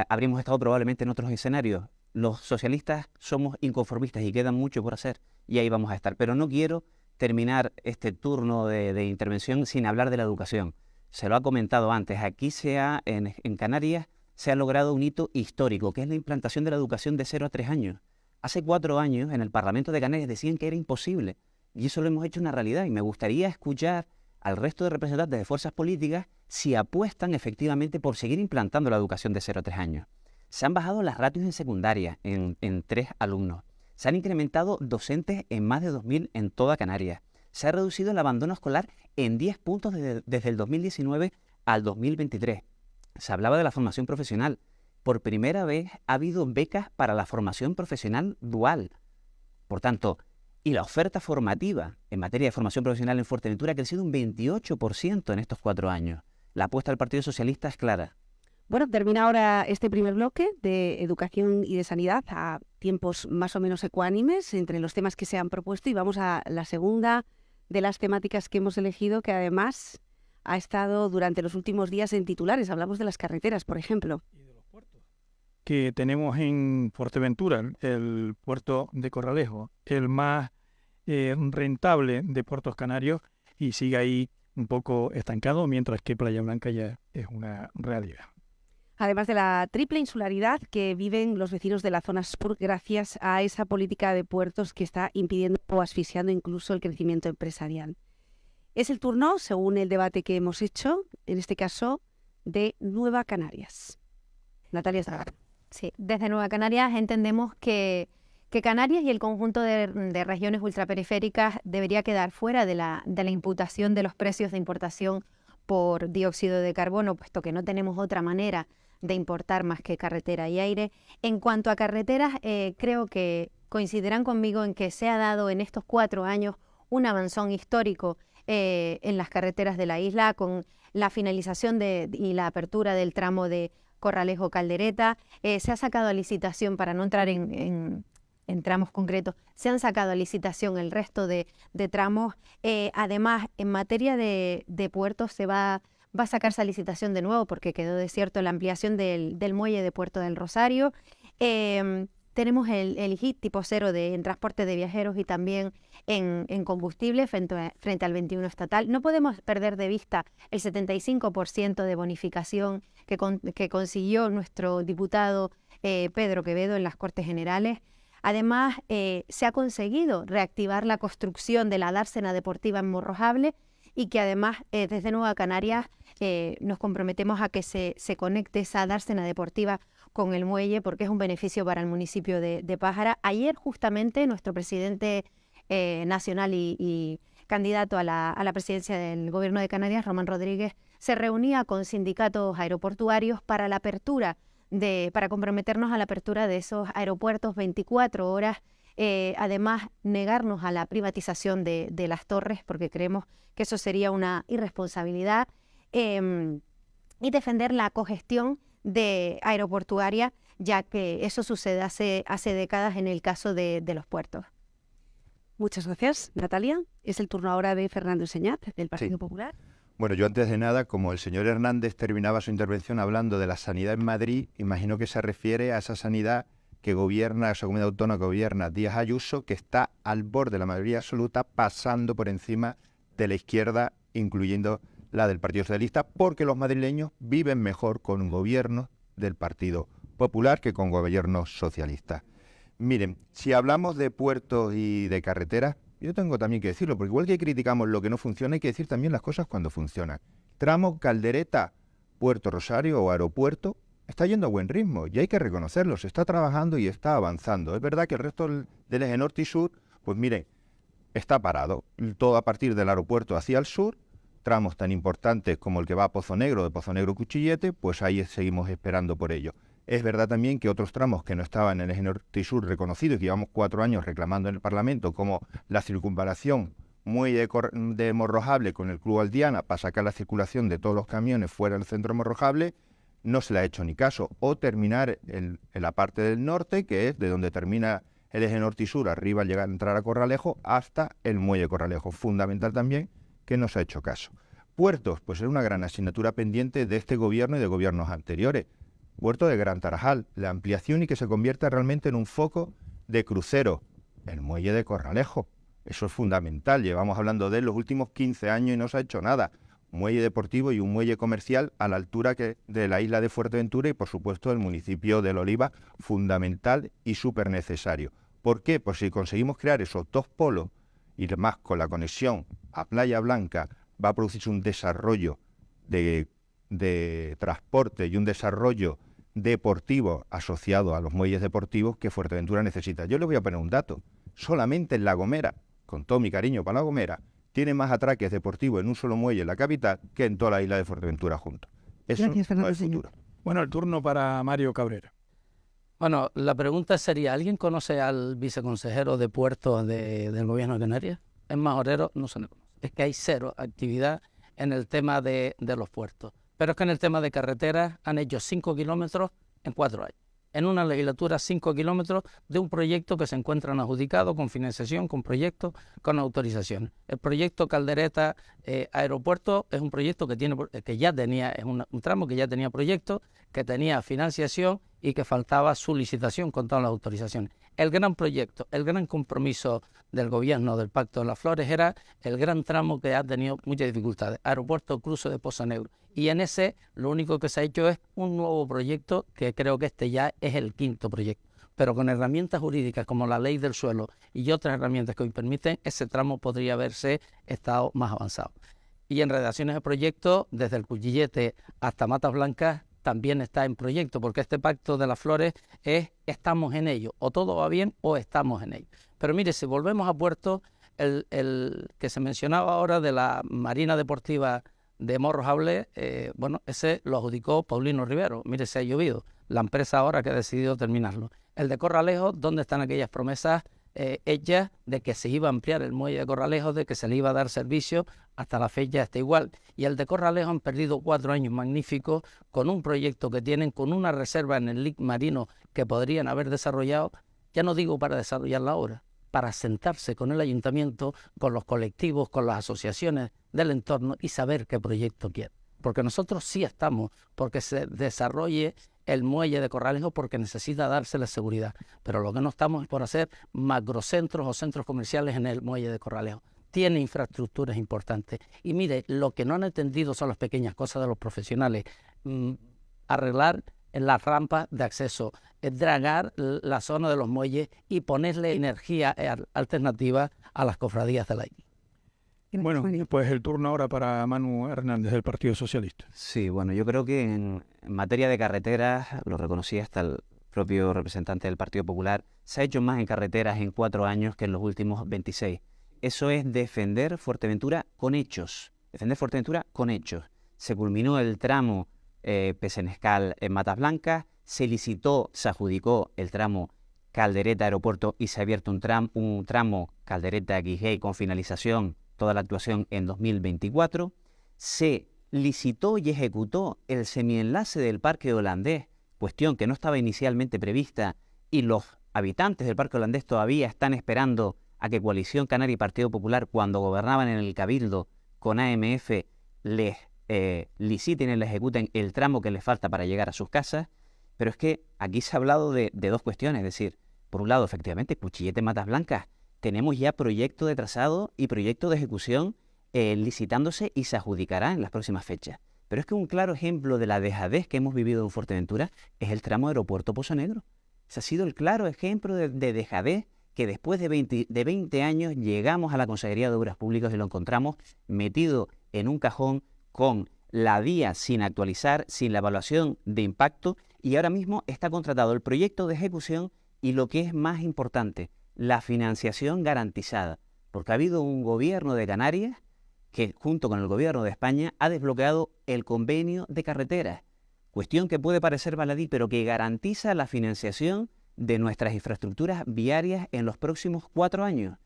habríamos estado probablemente en otros escenarios. Los socialistas somos inconformistas y queda mucho por hacer, y ahí vamos a estar. Pero no quiero terminar este turno de intervención sin hablar de la educación. Se lo ha comentado antes, aquí en Canarias se ha logrado un hito histórico, que es la implantación de la educación de 0 a 3 años. Hace 4 años en el Parlamento de Canarias decían que era imposible, y eso lo hemos hecho una realidad, y me gustaría escuchar al resto de representantes de fuerzas políticas si apuestan efectivamente por seguir implantando la educación de 0 a 3 años. Se han bajado las ratios en secundaria en 3 alumnos. Se han incrementado docentes en más de 2.000 en toda Canarias. Se ha reducido el abandono escolar en 10 puntos desde el 2019 al 2023. se hablaba de la formación profesional. Por primera vez ha habido becas para la formación profesional dual. Por tanto, y la oferta formativa en materia de formación profesional en Fuerteventura ha crecido un 28% en estos 4 años. La apuesta del Partido Socialista es clara. Bueno, termina ahora este primer bloque de educación y de sanidad a tiempos más o menos ecuánimes entre los temas que se han propuesto, y vamos a la segunda de las temáticas que hemos elegido, que además ha estado durante los últimos días en titulares. Hablamos de las carreteras, por ejemplo. Que tenemos en Fuerteventura, el puerto de Corralejo, el más rentable de puertos canarios, y sigue ahí un poco estancado, mientras que Playa Blanca ya es una realidad. Además de la triple insularidad que viven los vecinos de la zona sur gracias a esa política de puertos que está impidiendo o asfixiando incluso el crecimiento empresarial. Es el turno, según el debate que hemos hecho, en este caso, de Nueva Canarias. Natalia Zagara. Sí, desde Nueva Canarias entendemos que Canarias y el conjunto de regiones ultraperiféricas debería quedar fuera de la imputación de los precios de importación por dióxido de carbono, puesto que no tenemos otra manera de importar más que carretera y aire. En cuanto a carreteras, creo que coincidirán conmigo en que se ha dado en estos 4 años un avanzón histórico en las carreteras de la isla, con la finalización y la apertura del tramo de Corralejo-Caldereta. Se ha sacado a licitación, para no entrar en tramos concretos, se han sacado a licitación el resto de tramos. Además, en materia de puertos se va a sacarse a licitación de nuevo porque quedó desierto la ampliación del muelle de Puerto del Rosario. Tenemos el HIT tipo 0 en transporte de viajeros y también en combustible frente al 21 estatal. No podemos perder de vista el 75% de bonificación que consiguió nuestro diputado Pedro Quevedo en las Cortes Generales. Además, se ha conseguido reactivar la construcción de la dársena deportiva en Morrojable, y que además desde Nueva Canarias nos comprometemos a que se conecte esa dársena deportiva con el muelle, porque es un beneficio para el municipio de Pájara. Ayer justamente nuestro presidente nacional y candidato a la presidencia del Gobierno de Canarias, Román Rodríguez, se reunía con sindicatos aeroportuarios para la apertura para comprometernos a la apertura de esos aeropuertos 24 horas. Además, negarnos a la privatización de las torres, porque creemos que eso sería una irresponsabilidad, y defender la cogestión aeroportuaria, ya que eso sucede hace décadas en el caso de los puertos. Muchas gracias, Natalia. Es el turno ahora de Fernando Enseñat, del Partido Popular. Bueno, yo antes de nada, como el señor Hernández terminaba su intervención hablando de la sanidad en Madrid, imagino que se refiere a esa sanidad que gobierna, esa comunidad autónoma que gobierna Díaz Ayuso, que está al borde de la mayoría absoluta, pasando por encima de la izquierda, incluyendo la del Partido Socialista, porque los madrileños viven mejor con un gobierno del Partido Popular que con gobiernos socialistas. Miren, si hablamos de puertos y de carreteras, yo tengo también que decirlo, porque igual que criticamos lo que no funciona, hay que decir también las cosas cuando funcionan. Tramo Caldereta, Puerto Rosario o aeropuerto, está yendo a buen ritmo y hay que reconocerlo, se está trabajando y está avanzando. Es verdad que el resto del eje norte y sur, pues miren, está parado. Todo a partir del aeropuerto hacia el sur, tramos tan importantes como el que va a Pozo Negro, de Pozo Negro Cuchillete, pues ahí seguimos esperando por ello. Es verdad también que otros tramos que no estaban en el eje norte y sur reconocidos, que llevamos 4 años reclamando en el Parlamento, como la circunvalación muelle de Morrojable con el Club Aldiana para sacar la circulación de todos los camiones fuera del centro de Morrojable, no se le ha hecho ni caso. O terminar en la parte del norte, que es de donde termina el eje norte y sur, arriba al llegar a entrar a Corralejo, hasta el muelle de Corralejo. Fundamental también que no se ha hecho caso. Puertos, pues es una gran asignatura pendiente de este gobierno y de gobiernos anteriores. Puerto de Gran Tarajal, la ampliación y que se convierta realmente en un foco de crucero. El muelle de Corralejo, eso es fundamental. Llevamos hablando de él los últimos 15 años y no se ha hecho nada. Muelle deportivo y un muelle comercial a la altura de la isla de Fuerteventura y, por supuesto, el municipio del Oliva, fundamental y súper necesario. ¿Por qué? Pues si conseguimos crear esos 2 polos y además con la conexión a Playa Blanca va a producirse un desarrollo de transporte y un desarrollo deportivo asociado a los muelles deportivos que Fuerteventura necesita. Yo les voy a poner un dato. Solamente en La Gomera, con todo mi cariño para La Gomera, tiene más atraques deportivos en un solo muelle en la capital que en toda la isla de Fuerteventura juntos. Eso Gracias, Fernando no es Señor. futuro. Bueno, el turno para Mario Cabrera. Bueno, la pregunta sería, ¿alguien conoce al viceconsejero de puertos del gobierno de Canarias? Es majorero, no se le conoce. Es que hay cero actividad en el tema de los puertos. Pero es que en el tema de carreteras han hecho 5 kilómetros en 4 años. En una legislatura 5 kilómetros de un proyecto que se encuentran adjudicados con financiación, con proyectos, con autorización. El proyecto Caldereta Aeropuerto es un proyecto que ya tenía, es un tramo que ya tenía proyecto, que tenía financiación y que faltaba su licitación con todas las autorizaciones. El gran proyecto, el gran compromiso del gobierno del Pacto de las Flores era el gran tramo que ha tenido muchas dificultades, Aeropuerto Cruce de Poza Negro. Y en ese lo único que se ha hecho es un nuevo proyecto, que creo que este ya es el 5º proyecto. Pero con herramientas jurídicas como la ley del suelo y otras herramientas que hoy permiten, ese tramo podría haberse estado más avanzado. Y en redacciones de proyectos, desde el Cuchillete hasta Matas Blancas, también está en proyecto, porque este Pacto de las Flores es estamos en ello, o todo va bien o estamos en ello. Pero mire, si volvemos a puerto, el que se mencionaba ahora de la Marina Deportiva de Morros Hable, bueno, ese lo adjudicó Paulino Rivero. Mire, se ha llovido, la empresa ahora que ha decidido terminarlo. El de Corralejo, ¿dónde están aquellas promesas hechas de que se iba a ampliar el muelle de Corralejo, de que se le iba a dar servicio? Hasta la fecha está igual. Y el de Corralejo han perdido 4 años magníficos con un proyecto que tienen, con una reserva en el LIC marino que podrían haber desarrollado, ya no digo para desarrollarla ahora, para sentarse con el ayuntamiento, con los colectivos, con las asociaciones del entorno y saber qué proyecto quieren. Porque nosotros sí estamos porque se desarrolle el muelle de Corralejo, porque necesita darse la seguridad. Pero lo que no estamos es por hacer macrocentros o centros comerciales en el muelle de Corralejo. Tiene infraestructuras importantes. Y mire, lo que no han entendido son las pequeñas cosas de los profesionales. Arreglar las rampas de acceso, dragar la zona de los muelles y ponerle energía alternativa a las cofradías de la isla. Bueno, pues el turno ahora para Manu Hernández del Partido Socialista. Sí, bueno, yo creo que en materia de carreteras, lo reconocía hasta el propio representante del Partido Popular, se ha hecho más en carreteras en 4 años que en los últimos 26. Eso es defender Fuerteventura con hechos. Defender Fuerteventura con hechos. Se culminó el tramo Pesenescal en Matas Blancas, se licitó, se adjudicó el tramo Caldereta Aeropuerto y se ha abierto un tramo Caldereta Guijay con finalización, toda la actuación en 2024. Se licitó y ejecutó el semienlace del Parque Holandés, cuestión que no estaba inicialmente prevista, y los habitantes del Parque Holandés todavía están esperando a que Coalición Canaria y Partido Popular, cuando gobernaban en el Cabildo con AMF, les liciten y les ejecuten el tramo que les falta para llegar a sus casas. Pero es que aquí se ha hablado de 2 cuestiones, es decir, por un lado, efectivamente, Cuchillete Matas Blancas, tenemos ya proyecto de trazado y proyecto de ejecución licitándose y se adjudicará en las próximas fechas. Pero es que un claro ejemplo de la dejadez que hemos vivido en Fuerteventura es el tramo Aeropuerto Pozo Negro. Ese ha sido el claro ejemplo de dejadez que después de 20 años llegamos a la Consejería de Obras Públicas y lo encontramos metido en un cajón con la vía sin actualizar, sin la evaluación de impacto, y ahora mismo está contratado el proyecto de ejecución y, lo que es más importante, la financiación garantizada, porque ha habido un gobierno de Canarias que, junto con el gobierno de España, ha desbloqueado el convenio de carreteras, cuestión que puede parecer baladí, pero que garantiza la financiación de nuestras infraestructuras viarias en los próximos 4 años.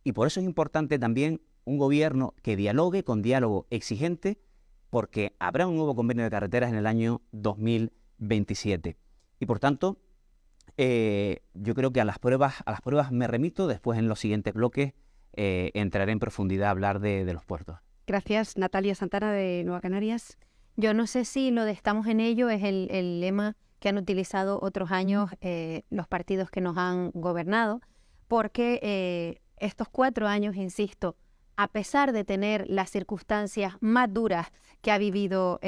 Y por eso es importante también un gobierno que dialogue con diálogo exigente, porque habrá un nuevo convenio de carreteras en el año 2027. Y por tanto, yo creo que a las pruebas me remito. Después, en los siguientes bloques, entraré en profundidad a hablar de los puertos. Gracias. Natalia Santana, de Nueva Canarias. Yo no sé si lo de estamos en ello es el lema que han utilizado otros años los partidos que nos han gobernado, porque estos 4 años, insisto, a pesar de tener las circunstancias más duras que ha vivido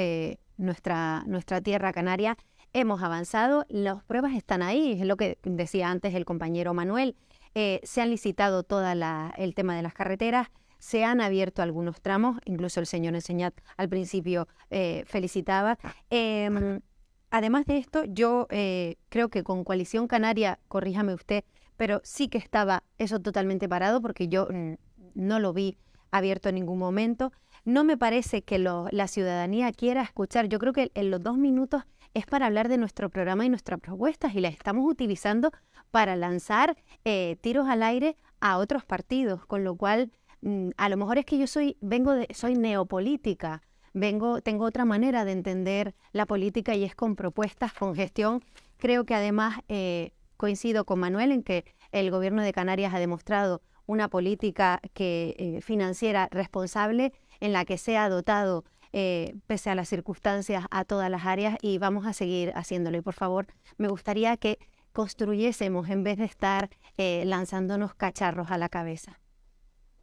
nuestra tierra canaria, hemos avanzado, las pruebas están ahí, es lo que decía antes el compañero Manuel. Se han licitado todo el tema de las carreteras, se han abierto algunos tramos, incluso el señor Enseñat al principio felicitaba. Además de esto, yo creo que con Coalición Canaria, corríjame usted, pero sí que estaba eso totalmente parado, porque yo no lo vi abierto en ningún momento. no me parece que la ciudadanía quiera escuchar. Yo creo que en los 2 minutos es para hablar de nuestro programa y nuestras propuestas, y las estamos utilizando para lanzar tiros al aire a otros partidos, con lo cual a lo mejor es que yo soy neopolítica, tengo otra manera de entender la política, y es con propuestas, con gestión. Creo que además coincido con Manuel en que el gobierno de Canarias ha demostrado una política financiera responsable, en la que se ha dotado, pese a las circunstancias, a todas las áreas, y vamos a seguir haciéndolo. Y por favor, me gustaría que construyésemos en vez de estar lanzándonos cacharros a la cabeza.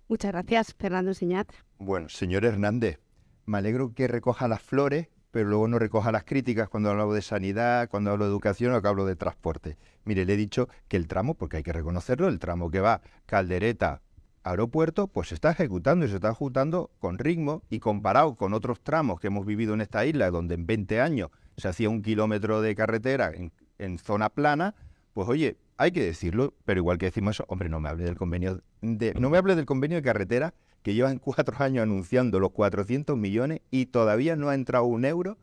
Muchas gracias, Fernando Enseñat. Bueno, señor Hernández, me alegro que recoja las flores, pero luego no recoja las críticas cuando hablo de sanidad, cuando hablo de educación o que hablo de transporte. Mire, le he dicho que el tramo, porque hay que reconocerlo, el tramo que va Caldereta aeropuerto, pues se está ejecutando, y se está ejecutando con ritmo, y comparado con otros tramos que hemos vivido en esta isla, donde en 20 años se hacía 1 kilómetro de carretera en zona plana, pues oye, hay que decirlo, pero igual que decimos eso, hombre, no me hable del convenio de carretera, que llevan 4 años anunciando los 400 millones y todavía no ha entrado un euro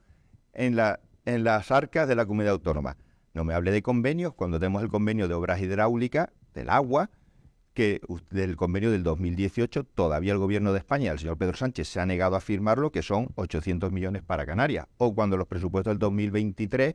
en las arcas de la comunidad autónoma. No me hable de convenios cuando tenemos el convenio de obras hidráulicas, del agua, que del convenio del 2018 todavía el gobierno de España, el señor Pedro Sánchez, se ha negado a firmarlo, que son 800 millones para Canarias. O cuando los presupuestos del 2023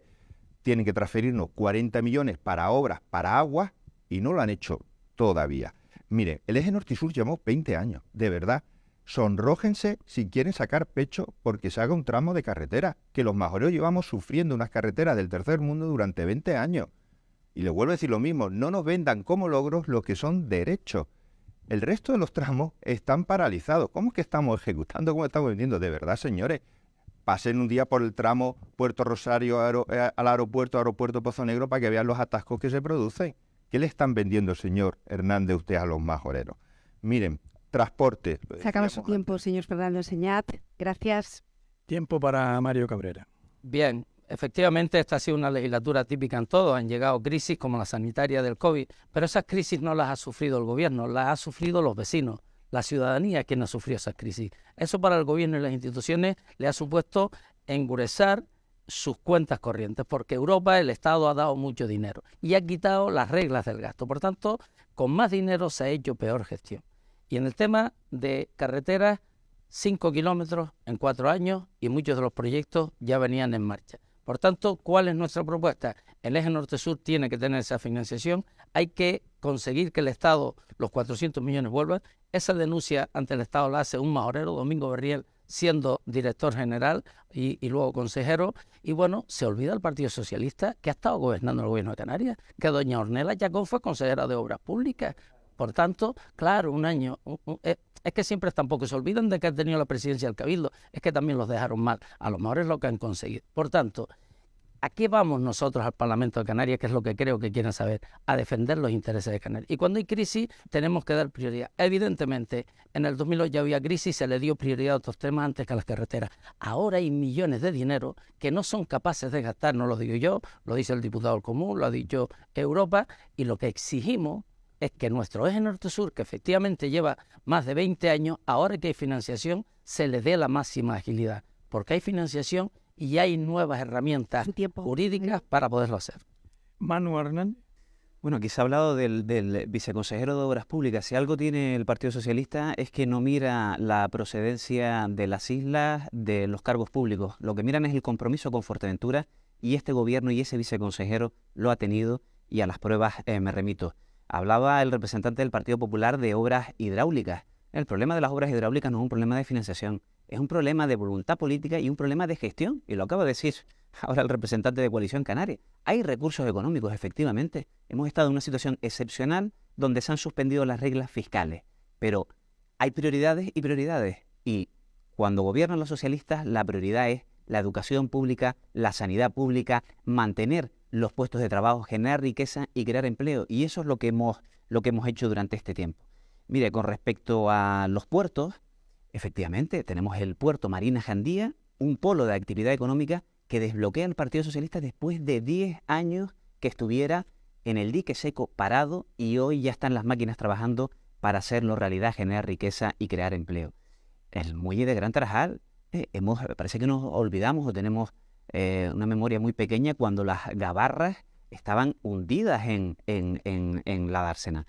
tienen que transferirnos 40 millones para obras, para agua, y no lo han hecho todavía. Miren, el eje norte y sur llevamos 20 años, de verdad. Sonrójense si quieren sacar pecho porque se haga un tramo de carretera, que los majoreos llevamos sufriendo unas carreteras del tercer mundo durante 20 años. Y les vuelvo a decir lo mismo, no nos vendan como logros lo que son derechos. El resto de los tramos están paralizados. ¿Cómo es que estamos ejecutando? ¿Cómo estamos vendiendo? De verdad, señores, pasen un día por el tramo Puerto Rosario al aeropuerto Pozo Negro, para que vean los atascos que se producen. ¿Qué le están vendiendo, señor Hernández, usted a los majoreros? Miren, transporte. Se acaba su tiempo, señor Fernando Enseñat. Gracias. Tiempo para Mario Cabrera. Bien, efectivamente esta ha sido una legislatura típica en todo. Han llegado crisis como la sanitaria del COVID, pero esas crisis no las ha sufrido el gobierno, las ha sufrido los vecinos, la ciudadanía, quien ha sufrido esas crisis. Eso para el gobierno y las instituciones le ha supuesto endurecer sus cuentas corrientes, porque Europa, el Estado, ha dado mucho dinero y ha quitado las reglas del gasto. Por tanto, con más dinero se ha hecho peor gestión. Y en el tema de carreteras, 5 kilómetros en 4 años, y muchos de los proyectos ya venían en marcha. Por tanto, ¿cuál es nuestra propuesta? El eje norte-sur tiene que tener esa financiación, hay que conseguir que el Estado, los 400 millones vuelvan. Esa denuncia ante el Estado la hace un majorero, Domingo Berriel, siendo director general y luego consejero, y bueno, se olvida el Partido Socialista, que ha estado gobernando el gobierno de Canarias, que doña Ornella Chacón fue consejera de Obras Públicas. Por tanto, claro, un año, es que siempre tampoco se olvidan de que han tenido la presidencia del Cabildo, es que también los dejaron mal, a lo mejor es lo que han conseguido. Por tanto, ¿a qué vamos nosotros al Parlamento de Canarias? Que es lo que creo que quieren saber, a defender los intereses de Canarias. Y cuando hay crisis tenemos que dar prioridad. Evidentemente, en el 2008 ya había crisis, se le dio prioridad a otros temas antes que a las carreteras. Ahora hay millones de dinero que no son capaces de gastar, no lo digo yo, lo dice el diputado del Común, lo ha dicho Europa, y lo que exigimos es que nuestro eje norte-sur, que efectivamente lleva más de 20 años, ahora que hay financiación, se le dé la máxima agilidad, porque hay financiación y hay nuevas herramientas jurídicas para poderlo hacer. Manu Hernández. Bueno, aquí se ha hablado del viceconsejero de Obras Públicas. Si algo tiene el Partido Socialista es que no mira la procedencia de las islas, de los cargos públicos. Lo que miran es el compromiso con Fuerteventura, y este gobierno y ese viceconsejero lo ha tenido, y a las pruebas me remito. Hablaba el representante del Partido Popular de obras hidráulicas. El problema de las obras hidráulicas no es un problema de financiación, es un problema de voluntad política y un problema de gestión. Y lo acaba de decir ahora el representante de Coalición Canaria. Hay recursos económicos, efectivamente. Hemos estado en una situación excepcional donde se han suspendido las reglas fiscales. Pero hay prioridades y prioridades. Y cuando gobiernan los socialistas, la prioridad es la educación pública, la sanidad pública, mantener los puestos de trabajo, generar riqueza y crear empleo. Y eso es lo que hemos hecho durante este tiempo. Mire, con respecto a los puertos, efectivamente, tenemos el puerto Marina Jandía, un polo de actividad económica que desbloquea el Partido Socialista después de 10 años que estuviera en el dique seco parado, y hoy ya están las máquinas trabajando para hacerlo realidad, generar riqueza y crear empleo. el muelle de Gran Tarajal, parece que nos olvidamos o tenemos una memoria muy pequeña cuando las gabarras estaban hundidas en la dársena.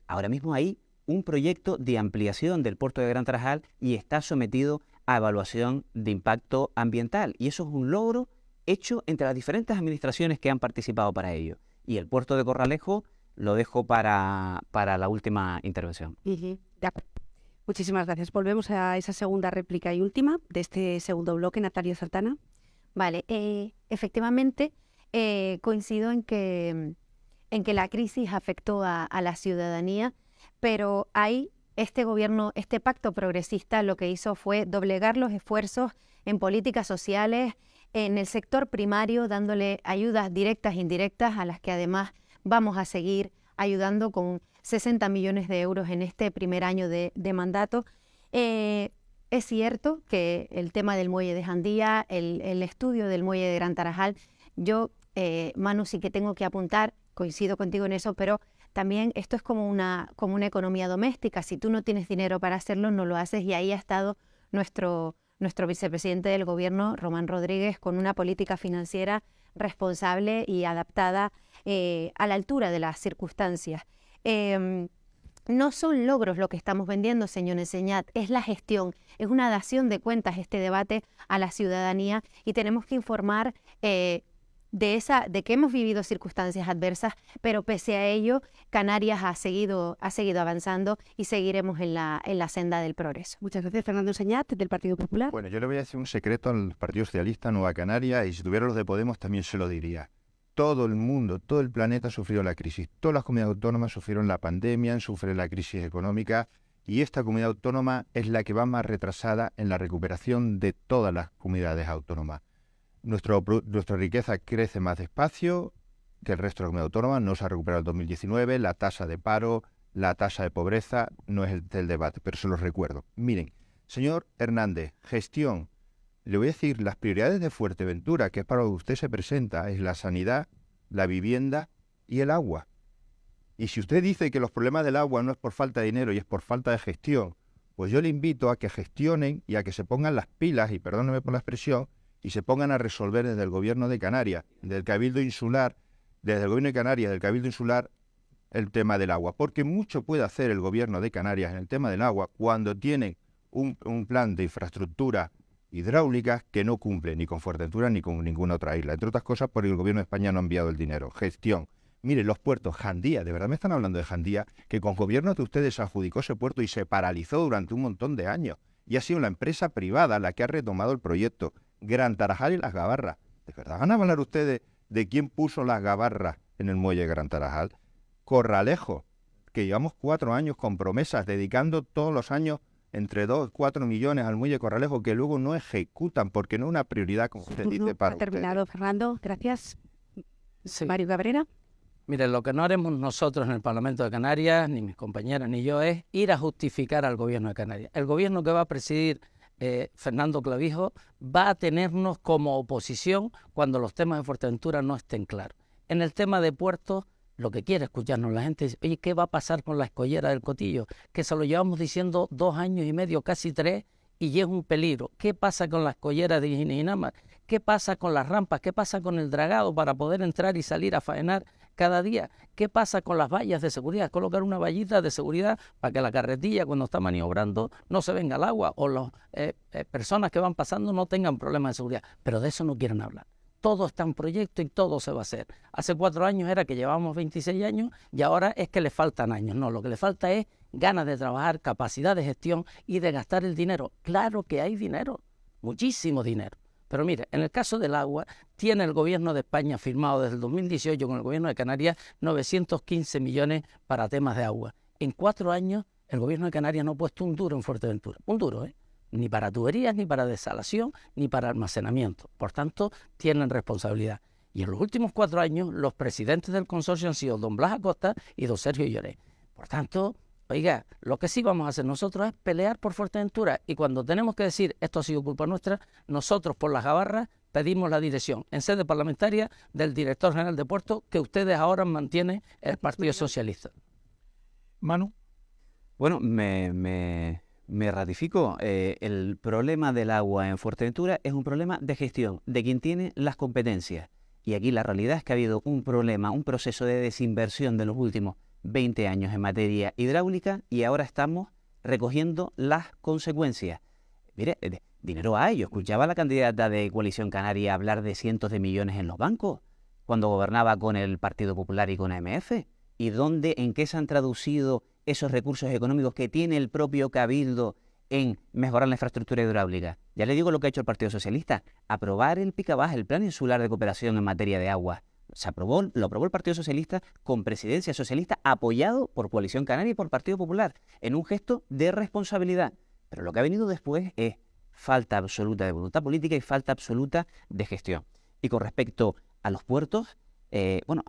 Ahora mismo hay un proyecto de ampliación del puerto de Gran Tarajal y está sometido a evaluación de impacto ambiental. Y eso es un logro hecho entre las diferentes administraciones que han participado para ello. Y el puerto de Corralejo lo dejo para la última intervención. De acuerdo. Muchísimas gracias. Volvemos a esa segunda réplica y última de este segundo bloque, Natalia Santana. Vale, efectivamente coincido en que la crisis afectó a la ciudadanía, pero ahí este gobierno, este pacto progresista lo que hizo fue doblegar los esfuerzos en políticas sociales, en el sector primario, dándole ayudas directas e indirectas, a las que además vamos a seguir ayudando con 60 millones de euros en este primer año de mandato. Es cierto que el tema del muelle de Jandía, el estudio del muelle de Gran Tarajal, yo, Manu, sí que tengo que apuntar, coincido contigo en eso, pero también esto es como una economía doméstica. Si tú no tienes dinero para hacerlo, no lo haces, y ahí ha estado nuestro vicepresidente del gobierno, Román Rodríguez, con una política financiera responsable y adaptada a la altura de las circunstancias. No son logros lo que estamos vendiendo, señor Enseñat, es la gestión, es una dación de cuentas este debate a la ciudadanía, y tenemos que informar de que hemos vivido circunstancias adversas, pero pese a ello, Canarias ha seguido avanzando y seguiremos en la senda del progreso. Muchas gracias, Fernando Enseñat, del Partido Popular. Bueno, yo le voy a decir un secreto al Partido Socialista Nueva Canaria, y si tuviera los de Podemos también se lo diría. Todo el mundo, todo el planeta ha sufrido la crisis. Todas las comunidades autónomas sufrieron la pandemia, han sufrido la crisis económica, y esta comunidad autónoma es la que va más retrasada en la recuperación de todas las comunidades autónomas. Nuestra riqueza crece más despacio que el resto de la comunidad autónoma, no se ha recuperado el 2019, la tasa de paro, la tasa de pobreza, no es el debate, pero se los recuerdo. Miren, señor Hernández, gestión. Le voy a decir, las prioridades de Fuerteventura, que es para lo que usted se presenta, es la sanidad, la vivienda y el agua. Y si usted dice que los problemas del agua no es por falta de dinero y es por falta de gestión, pues yo le invito a que gestionen y a que se pongan las pilas, y perdóneme por la expresión, y se pongan a resolver desde el Gobierno de Canarias, del Cabildo Insular, desde el Gobierno de Canarias, del Cabildo Insular, el tema del agua. Porque mucho puede hacer el Gobierno de Canarias en el tema del agua cuando tienen un plan de infraestructura hidráulicas que no cumple ni con Fuerteventura ni con ninguna otra isla, entre otras cosas porque el gobierno de España no ha enviado el dinero. Gestión. Mire, los puertos, Jandía, de verdad me están hablando de Jandía, que con gobiernos de ustedes se adjudicó ese puerto y se paralizó durante un montón de años, y ha sido la empresa privada la que ha retomado el proyecto. Gran Tarajal y las gabarras. ¿De verdad van a hablar ustedes de quién puso las gabarras en el muelle de Gran Tarajal? Corralejo, que llevamos 4 años con promesas, dedicando todos los años entre 2 y 4 millones al muelle de Corralejo, que luego no ejecutan porque no es una prioridad, como usted dice, para Ha terminado, ustedes. Fernando. Gracias. Sí. Mario Cabrera. Mire, lo que no haremos nosotros en el Parlamento de Canarias, ni mis compañeras ni yo, es ir a justificar al gobierno de Canarias. El gobierno que va a presidir Fernando Clavijo va a tenernos como oposición cuando los temas de Fuerteventura no estén claros. En el tema de puertos, lo que quiere escucharnos la gente es, oye, ¿qué va a pasar con la escollera del Cotillo? Que se lo llevamos diciendo 2 años y medio, casi 3, y es un peligro. ¿Qué pasa con la escollera de Ginijinama? ¿Qué pasa con las rampas? ¿Qué pasa con el dragado para poder entrar y salir a faenar cada día? ¿Qué pasa con las vallas de seguridad? Colocar una vallita de seguridad para que la carretilla, cuando está maniobrando, no se venga al agua, o las personas que van pasando no tengan problemas de seguridad. Pero de eso no quieren hablar. Todo está en proyecto y todo se va a hacer. Hace 4 años era que llevábamos 26 años y ahora es que le faltan años. No, lo que le falta es ganas de trabajar, capacidad de gestión y de gastar el dinero. Claro que hay dinero, muchísimo dinero. Pero mire, en el caso del agua, tiene el gobierno de España firmado desde el 2018 con el gobierno de Canarias 915 millones para temas de agua. En 4 años, el gobierno de Canarias no ha puesto un duro en Fuerteventura. Un duro, ni para tuberías, ni para desalación, ni para almacenamiento. Por tanto, tienen responsabilidad. Y en los últimos 4 años, los presidentes del consorcio han sido don Blas Acosta y don Sergio Lloré. Por tanto, oiga, lo que sí vamos a hacer nosotros es pelear por Fuerteventura. Y cuando tenemos que decir esto ha sido culpa nuestra, nosotros por las gabarras pedimos la dirección en sede parlamentaria del director general de Puerto, que ustedes ahora mantienen el Partido Socialista. Manu. Bueno, me Me ratifico, el problema del agua en Fuerteventura es un problema de gestión, de quien tiene las competencias. Y aquí la realidad es que ha habido un problema, un proceso de desinversión de los últimos 20 años en materia hidráulica y ahora estamos recogiendo las consecuencias. Mire, dinero hay. Yo escuchaba a la candidata de Coalición Canaria hablar de cientos de millones en los bancos cuando gobernaba con el Partido Popular y con AMF. ¿Y dónde, en qué se han traducido esos recursos económicos que tiene el propio Cabildo en mejorar la infraestructura hidráulica? Ya le digo lo que ha hecho el Partido Socialista, aprobar el PICABAJ, el Plan Insular de Cooperación en materia de agua. Lo aprobó el Partido Socialista con presidencia socialista, apoyado por Coalición Canaria y por Partido Popular, en un gesto de responsabilidad. Pero lo que ha venido después es falta absoluta de voluntad política y falta absoluta de gestión. Y con respecto a los puertos,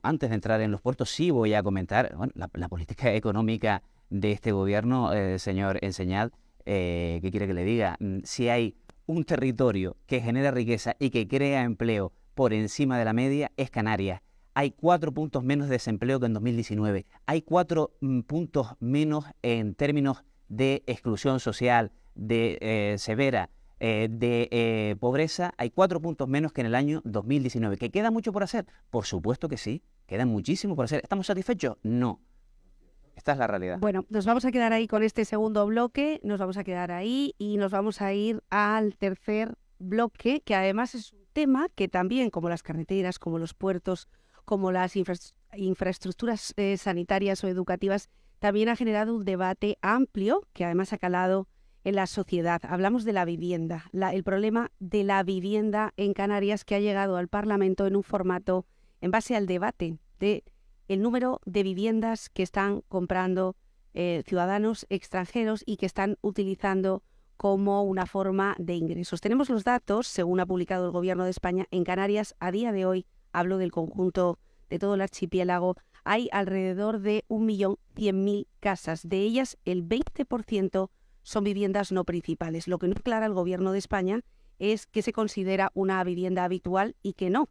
antes de entrar en los puertos sí voy a comentar la política económica de este gobierno, señor Enseñat. ¿Qué quiere que le diga? Si hay un territorio que genera riqueza y que crea empleo por encima de la media, es Canarias. Hay 4 puntos menos de desempleo que en 2019. Hay 4 puntos menos en términos de exclusión social, de severa, de pobreza. Hay 4 puntos menos que en el año 2019. ¿Que queda mucho por hacer? Por supuesto que sí, queda muchísimo por hacer. ¿Estamos satisfechos? No. Esta es la realidad. Bueno, nos vamos a quedar ahí con este segundo bloque, nos vamos a quedar ahí y nos vamos a ir al tercer bloque, que además es un tema que también, como las carreteras, como los puertos, como las infraestructuras sanitarias o educativas, también ha generado un debate amplio que además ha calado en la sociedad. Hablamos de la vivienda, el problema de la vivienda en Canarias, que ha llegado al Parlamento en un formato en base al debate de el número de viviendas que están comprando ciudadanos extranjeros y que están utilizando como una forma de ingresos. Tenemos los datos, según ha publicado el Gobierno de España. En Canarias, a día de hoy, hablo del conjunto de todo el archipiélago, hay alrededor de 1.100.000 casas. De ellas, el 20% son viviendas no principales. Lo que no aclara el Gobierno de España es que se considera una vivienda habitual y que no.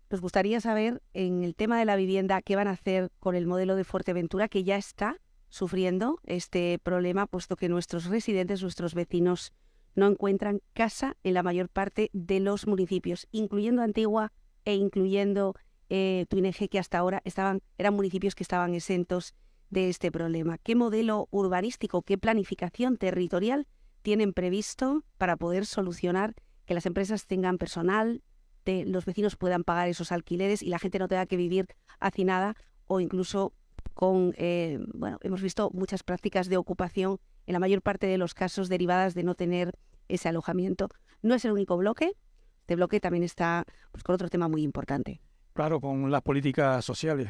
Nos gustaría saber, en el tema de la vivienda, qué van a hacer con el modelo de Fuerteventura, que ya está sufriendo este problema, puesto que nuestros residentes, nuestros vecinos, no encuentran casa en la mayor parte de los municipios, incluyendo Antigua e incluyendo Tuineje, que hasta ahora eran municipios que estaban exentos de este problema. ¿Qué modelo urbanístico, qué planificación territorial tienen previsto para poder solucionar que las empresas tengan personal, los vecinos puedan pagar esos alquileres y la gente no tenga que vivir hacinada o incluso con, hemos visto muchas prácticas de ocupación, en la mayor parte de los casos derivadas de no tener ese alojamiento? No es el único bloque, este bloque también está con otro tema muy importante. Claro, con las políticas sociales.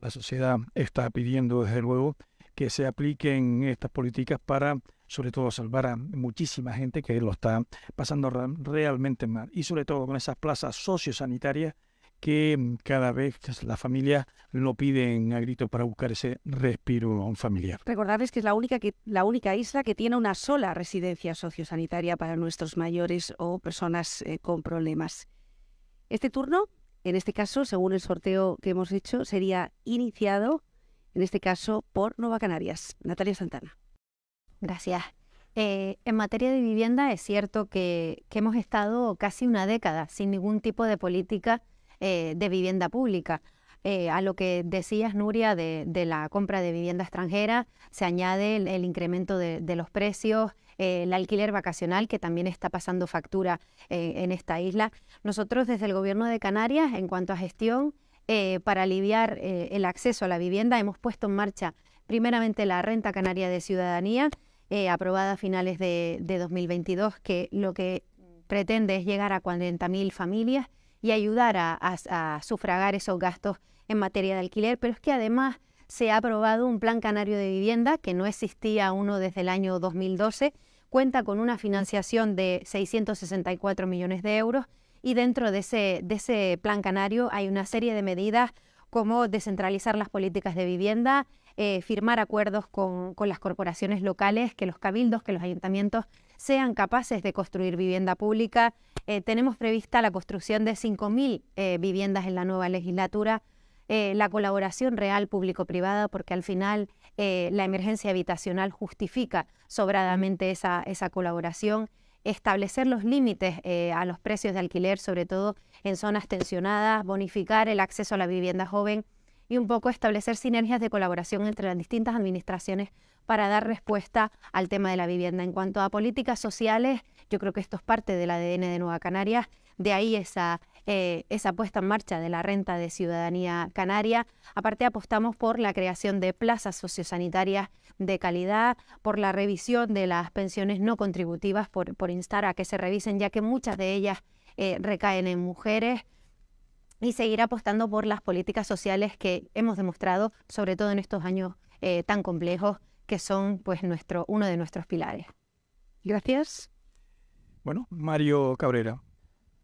La sociedad está pidiendo, desde luego, que se apliquen estas políticas para, sobre todo, salvar a muchísima gente que lo está pasando realmente mal. Y sobre todo con esas plazas sociosanitarias que cada vez las familias lo piden a grito para buscar ese respiro familiar. Recordarles que es la única isla que tiene una sola residencia sociosanitaria para nuestros mayores o personas con problemas. Este turno, en este caso, según el sorteo que hemos hecho, sería iniciado, en este caso, por Nueva Canarias. Natalia Santana. Gracias. En materia de vivienda es cierto que hemos estado casi una década sin ningún tipo de política de vivienda pública. A lo que decías, Nuria, de la compra de vivienda extranjera, se añade el incremento de los precios, el alquiler vacacional, que también está pasando factura en esta isla. Nosotros desde el Gobierno de Canarias, en cuanto a gestión, para aliviar el acceso a la vivienda, hemos puesto en marcha primeramente la Renta Canaria de Ciudadanía, aprobada a finales de 2022, que lo que pretende es llegar a 40.000 familias y ayudar a sufragar esos gastos en materia de alquiler, pero es que además se ha aprobado un Plan Canario de Vivienda, que no existía uno desde el año 2012, cuenta con una financiación de 664 millones de euros y dentro de ese Plan Canario hay una serie de medidas como descentralizar las políticas de vivienda, firmar acuerdos con las corporaciones locales, que los cabildos, que los ayuntamientos sean capaces de construir vivienda pública. Tenemos prevista la construcción de 5.000 viviendas en la nueva legislatura. la colaboración real público-privada, porque al final la emergencia habitacional justifica sobradamente esa colaboración, establecer los límites a los precios de alquiler, sobre todo en zonas tensionadas, bonificar el acceso a la vivienda joven y un poco establecer sinergias de colaboración entre las distintas administraciones para dar respuesta al tema de la vivienda. En cuanto a políticas sociales, yo creo que esto es parte del ADN de Nueva Canarias, de ahí esa puesta en marcha de la renta de ciudadanía canaria. Aparte, apostamos por la creación de plazas sociosanitarias de calidad, por la revisión de las pensiones no contributivas, por instar a que se revisen, ya que muchas de ellas recaen en mujeres, y seguir apostando por las políticas sociales que hemos demostrado, sobre todo en estos años tan complejos, que son pues uno de nuestros pilares. Gracias. Bueno, Mario Cabrera.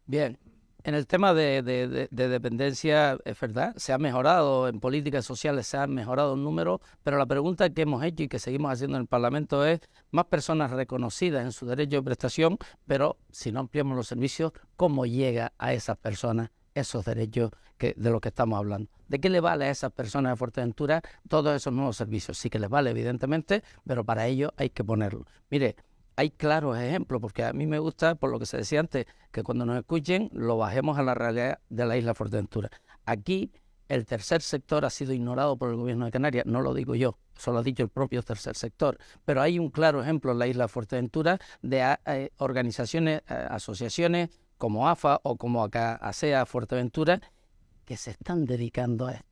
Bien, en el tema de dependencia, es verdad, se ha mejorado en políticas sociales, se ha mejorado el número, pero la pregunta que hemos hecho y que seguimos haciendo en el Parlamento es más personas reconocidas en su derecho de prestación, pero si no ampliamos los servicios, ¿cómo llega a esas personas esos derechos de los que estamos hablando? ¿De qué le vale a esas personas de Fuerteventura todos esos nuevos servicios? Sí que les vale, evidentemente, pero para ello hay que ponerlo. Mire, hay claros ejemplos, porque a mí me gusta, por lo que se decía antes, que cuando nos escuchen lo bajemos a la realidad de la isla Fuerteventura. Aquí el tercer sector ha sido ignorado por el gobierno de Canarias, no lo digo yo, eso lo ha dicho el propio tercer sector, pero hay un claro ejemplo en la isla Fuerteventura de organizaciones, asociaciones como AFA o como acá ASEA Fuerteventura, que se están dedicando a esto.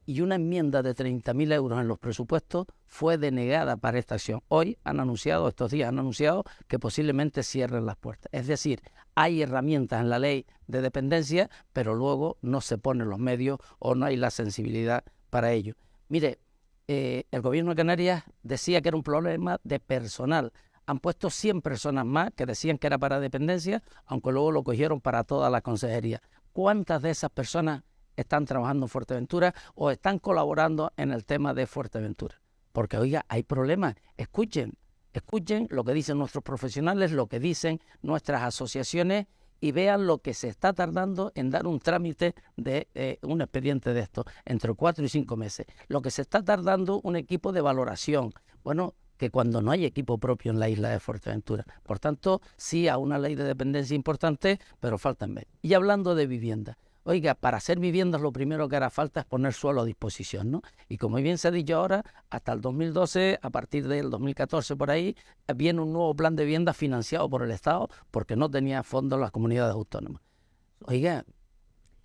Y una enmienda de 30.000 euros en los presupuestos fue denegada para esta acción. Hoy estos días han anunciado que posiblemente cierren las puertas. Es decir, hay herramientas en la ley de dependencia, pero luego no se ponen los medios o no hay la sensibilidad para ello. Mire, el gobierno de Canarias decía que era un problema de personal. Han puesto 100 personas más que decían que era para dependencia, aunque luego lo cogieron para toda la consejería. ¿Cuántas de esas personas están trabajando en Fuerteventura o están colaborando en el tema de Fuerteventura? Porque, oiga, hay problemas. Escuchen lo que dicen nuestros profesionales, lo que dicen nuestras asociaciones y vean lo que se está tardando en dar un trámite de un expediente de esto, entre 4 y 5 meses. Lo que se está tardando un equipo de valoración. Bueno, que cuando no hay equipo propio en la isla de Fuerteventura. Por tanto, sí a una ley de dependencia importante, pero faltan ver. Y hablando de vivienda, oiga, para hacer viviendas lo primero que hará falta es poner suelo a disposición, ¿no? Y como bien se ha dicho ahora, hasta el 2012, a partir del 2014 por ahí, viene un nuevo plan de vivienda financiado por el Estado porque no tenía fondos las comunidades autónomas. Oiga,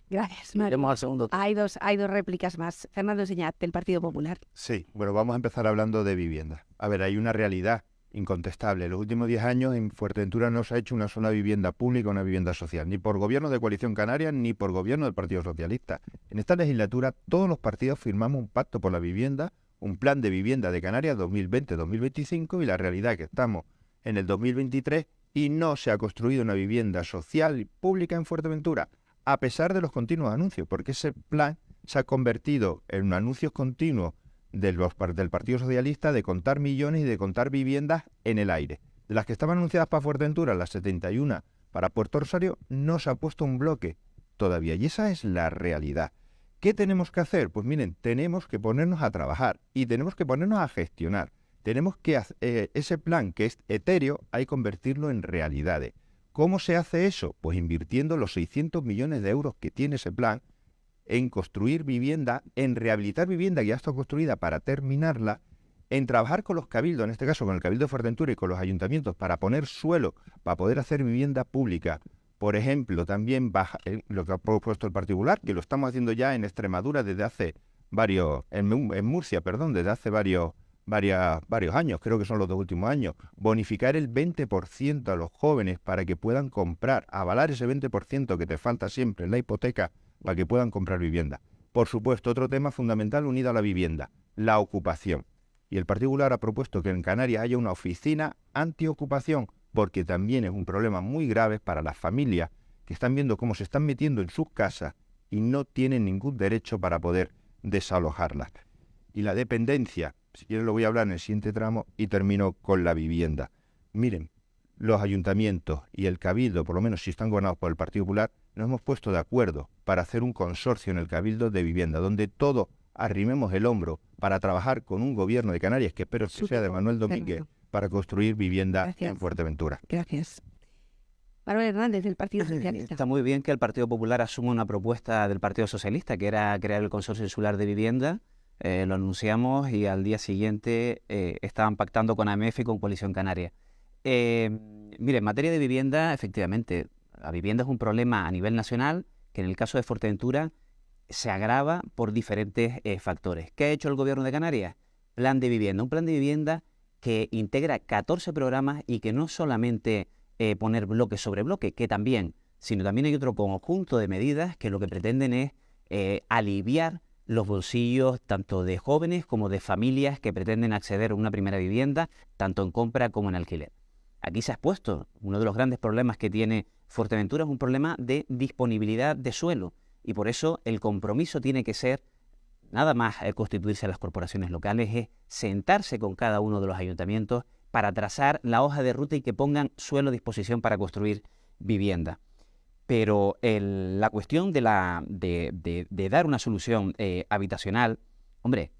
gracias, Mario. Iremos al segundo. Hay dos réplicas más. Fernando Enseñat, del Partido Popular. Sí, bueno, vamos a empezar hablando de vivienda. A ver, hay una realidad incontestable. En los últimos 10 años en Fuerteventura no se ha hecho una sola vivienda pública, una vivienda social, ni por gobierno de Coalición Canaria, ni por gobierno del Partido Socialista. En esta legislatura todos los partidos firmamos un pacto por la vivienda, un plan de vivienda de Canarias 2020-2025 y la realidad es que estamos en el 2023 y no se ha construido una vivienda social y pública en Fuerteventura, a pesar de los continuos anuncios, porque ese plan se ha convertido en un anuncio continuo del Partido Socialista de contar millones y de contar viviendas en el aire. De las que estaban anunciadas para Fuerteventura, las 71 para Puerto Rosario, no se ha puesto un bloque todavía. Y esa es la realidad. ¿Qué tenemos que hacer? Pues miren, tenemos que ponernos a trabajar y tenemos que ponernos a gestionar. Tenemos que ese plan que es etéreo, hay que convertirlo en realidades. ¿Cómo se hace eso? Pues invirtiendo los 600 millones de euros que tiene ese plan en construir vivienda, en rehabilitar vivienda que ya está construida para terminarla, en trabajar con los cabildos, en este caso con el Cabildo de Fuerteventura y con los ayuntamientos para poner suelo, para poder hacer vivienda pública. Por ejemplo, también lo que ha propuesto el particular, que lo estamos haciendo ya en Extremadura desde hace en Murcia, desde hace varios años, creo que son los 2 últimos años, bonificar el 20% a los jóvenes para que puedan comprar, avalar ese 20% que te falta siempre en la hipoteca para que puedan comprar vivienda. Por supuesto, otro tema fundamental unido a la vivienda, la ocupación. Y el particular ha propuesto que en Canarias haya una oficina antiocupación, porque también es un problema muy grave para las familias que están viendo cómo se están metiendo en sus casas y no tienen ningún derecho para poder desalojarlas. Y la dependencia, si quieren lo voy a hablar en el siguiente tramo y termino con la vivienda. Miren, los ayuntamientos y el Cabildo, por lo menos si están gobernados por el Partido Popular, nos hemos puesto de acuerdo para hacer un consorcio en el Cabildo de Vivienda, donde todos arrimemos el hombro para trabajar con un gobierno de Canarias, que espero que sea de Manuel Domínguez, para construir vivienda en Fuerteventura. Gracias. Manuel Hernández, del Partido Socialista. Está muy bien que el Partido Popular asuma una propuesta del Partido Socialista, que era crear el Consorcio Insular de Vivienda. Lo anunciamos y al día siguiente estaban pactando con AMF y con Coalición Canaria. Mire, en materia de vivienda, efectivamente, la vivienda es un problema a nivel nacional que en el caso de Fuerteventura se agrava por diferentes factores. ¿Qué ha hecho el Gobierno de Canarias? Plan de vivienda. Un plan de vivienda que integra 14 programas y que no solamente poner bloque sobre bloque, que también, sino también hay otro conjunto de medidas que lo que pretenden es aliviar los bolsillos tanto de jóvenes como de familias que pretenden acceder a una primera vivienda, tanto en compra como en alquiler. Aquí se ha expuesto uno de los grandes problemas que tiene Fuerteventura, es un problema de disponibilidad de suelo, y por eso el compromiso tiene que ser, nada más constituirse las corporaciones locales, es sentarse con cada uno de los ayuntamientos para trazar la hoja de ruta y que pongan suelo a disposición para construir vivienda. Pero la cuestión de dar una solución habitacional, hombre,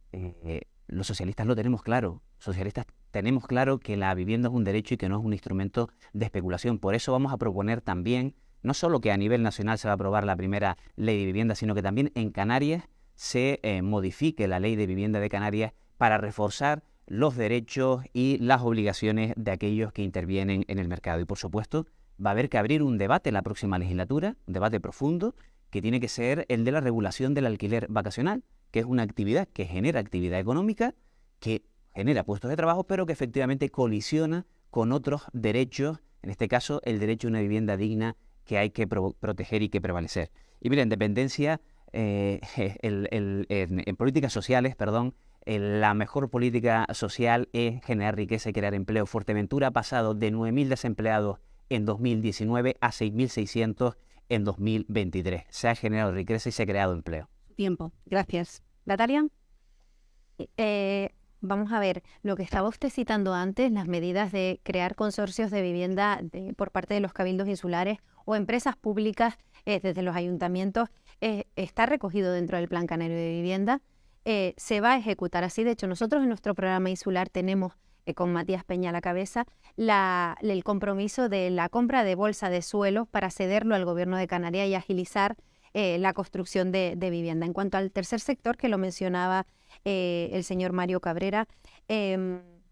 los socialistas lo tenemos claro. Socialistas tenemos claro que la vivienda es un derecho y que no es un instrumento de especulación. Por eso vamos a proponer también, no solo que a nivel nacional se va a aprobar la primera ley de vivienda, sino que también en Canarias se modifique la ley de vivienda de Canarias para reforzar los derechos y las obligaciones de aquellos que intervienen en el mercado. Y por supuesto, va a haber que abrir un debate en la próxima legislatura, un debate profundo, que tiene que ser el de la regulación del alquiler vacacional, que es una actividad que genera actividad económica, que genera puestos de trabajo, pero que efectivamente colisiona con otros derechos, en este caso el derecho a una vivienda digna que hay que proteger y que prevalecer. Y mira, en dependencia, en políticas sociales, la mejor política social es generar riqueza y crear empleo. Fuerteventura ha pasado de 9.000 desempleados en 2019 a 6.600 en 2023. Se ha generado riqueza y se ha creado empleo. Tiempo. Gracias. Natalia. Vamos a ver, lo que estaba usted citando antes, las medidas de crear consorcios de vivienda por parte de los cabildos insulares o empresas públicas desde los ayuntamientos, está recogido dentro del Plan Canario de Vivienda. Se va a ejecutar así. De hecho, nosotros en nuestro programa insular tenemos, con Matías Peña a la cabeza, el compromiso de la compra de bolsa de suelo para cederlo al Gobierno de Canarias y agilizar la construcción de vivienda. En cuanto al tercer sector, que lo mencionaba el señor Mario Cabrera,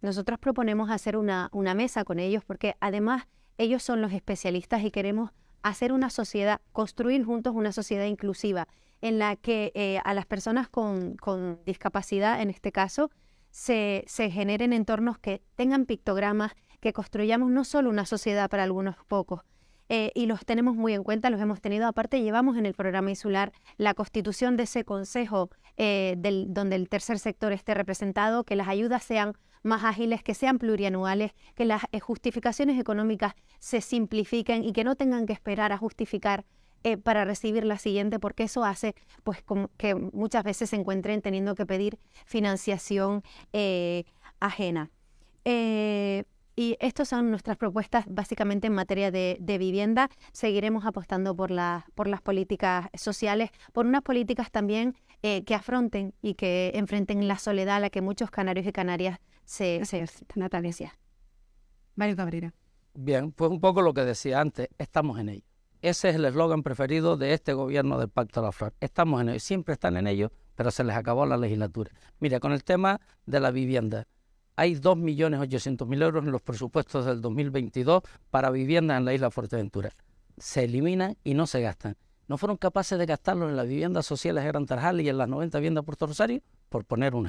nosotros proponemos hacer una mesa con ellos porque además ellos son los especialistas y queremos hacer una sociedad, construir juntos una sociedad inclusiva en la que a las personas con discapacidad, en este caso, se generen entornos que tengan pictogramas, que construyamos no solo una sociedad para algunos pocos, y los tenemos muy en cuenta, los hemos tenido. Aparte, llevamos en el programa insular la constitución de ese consejo donde el tercer sector esté representado, que las ayudas sean más ágiles, que sean plurianuales, que las justificaciones económicas se simplifiquen y que no tengan que esperar a justificar para recibir la siguiente, porque eso hace pues que muchas veces se encuentren teniendo que pedir financiación ajena. Y estas son nuestras propuestas básicamente en materia de vivienda. Seguiremos apostando por las políticas sociales, por unas políticas también que afronten y que enfrenten la soledad a la que muchos canarios y canarias se Natalia. Mario Cabrera. Bien, pues un poco lo que decía antes, estamos en ello. Ese es el eslogan preferido de este gobierno del Pacto de la FRAC. Estamos en ello, siempre están en ello, pero se les acabó la legislatura. Mira, con el tema de la vivienda, hay 2.800.000 euros en los presupuestos del 2022 para viviendas en la isla de Fuerteventura. Se eliminan y no se gastan. ¿No fueron capaces de gastarlo en las viviendas sociales de Gran Tarajal y en las 90 viviendas de Puerto Rosario? Por poner un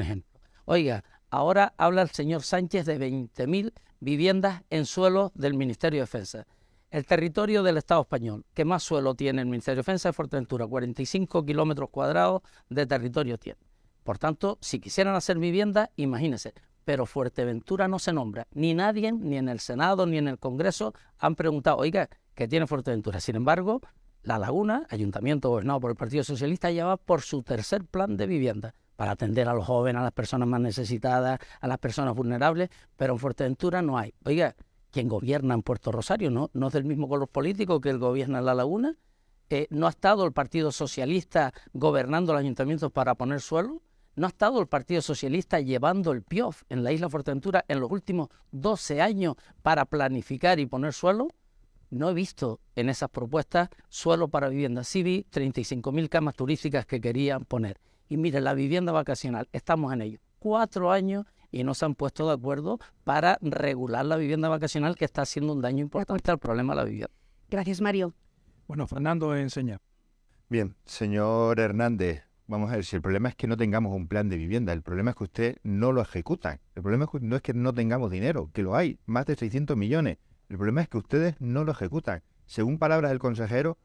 ejemplo. Oiga, ahora habla el señor Sánchez de 20.000 viviendas en suelo del Ministerio de Defensa. El territorio del Estado español que más suelo tiene el Ministerio de Defensa es Fuerteventura, 45 kilómetros cuadrados de territorio tiene. Por tanto, si quisieran hacer vivienda, imagínense, pero Fuerteventura no se nombra. Ni nadie, ni en el Senado, ni en el Congreso han preguntado, oiga, ¿qué tiene Fuerteventura? Sin embargo, La Laguna, ayuntamiento gobernado por el Partido Socialista, ya va por su tercer plan de vivienda para atender a los jóvenes, a las personas más necesitadas, a las personas vulnerables, pero en Fuerteventura no hay. Oiga, quien gobierna en Puerto Rosario, no es del mismo color político que el gobierna en La Laguna. No ha estado el Partido Socialista gobernando los ayuntamientos para poner suelo. No ha estado el Partido Socialista llevando el PIOF en la isla de Fuerteventura en los últimos 12 años para planificar y poner suelo. No he visto en esas propuestas suelo para vivienda. Sí vi 35.000 camas turísticas que querían poner. Y mire, la vivienda vacacional, estamos en ello. 4 años y no se han puesto de acuerdo para regular la vivienda vacacional, que está haciendo un daño importante al problema de la vivienda. Gracias, Mario. Bueno, Fernando enseña. Bien, señor Hernández, vamos a ver, si el problema es que no tengamos un plan de vivienda, el problema es que usted no lo ejecuta. El problema no es que no tengamos dinero, que lo hay, más de 600 millones. El problema es que ustedes no lo ejecutan. Según palabras del consejero,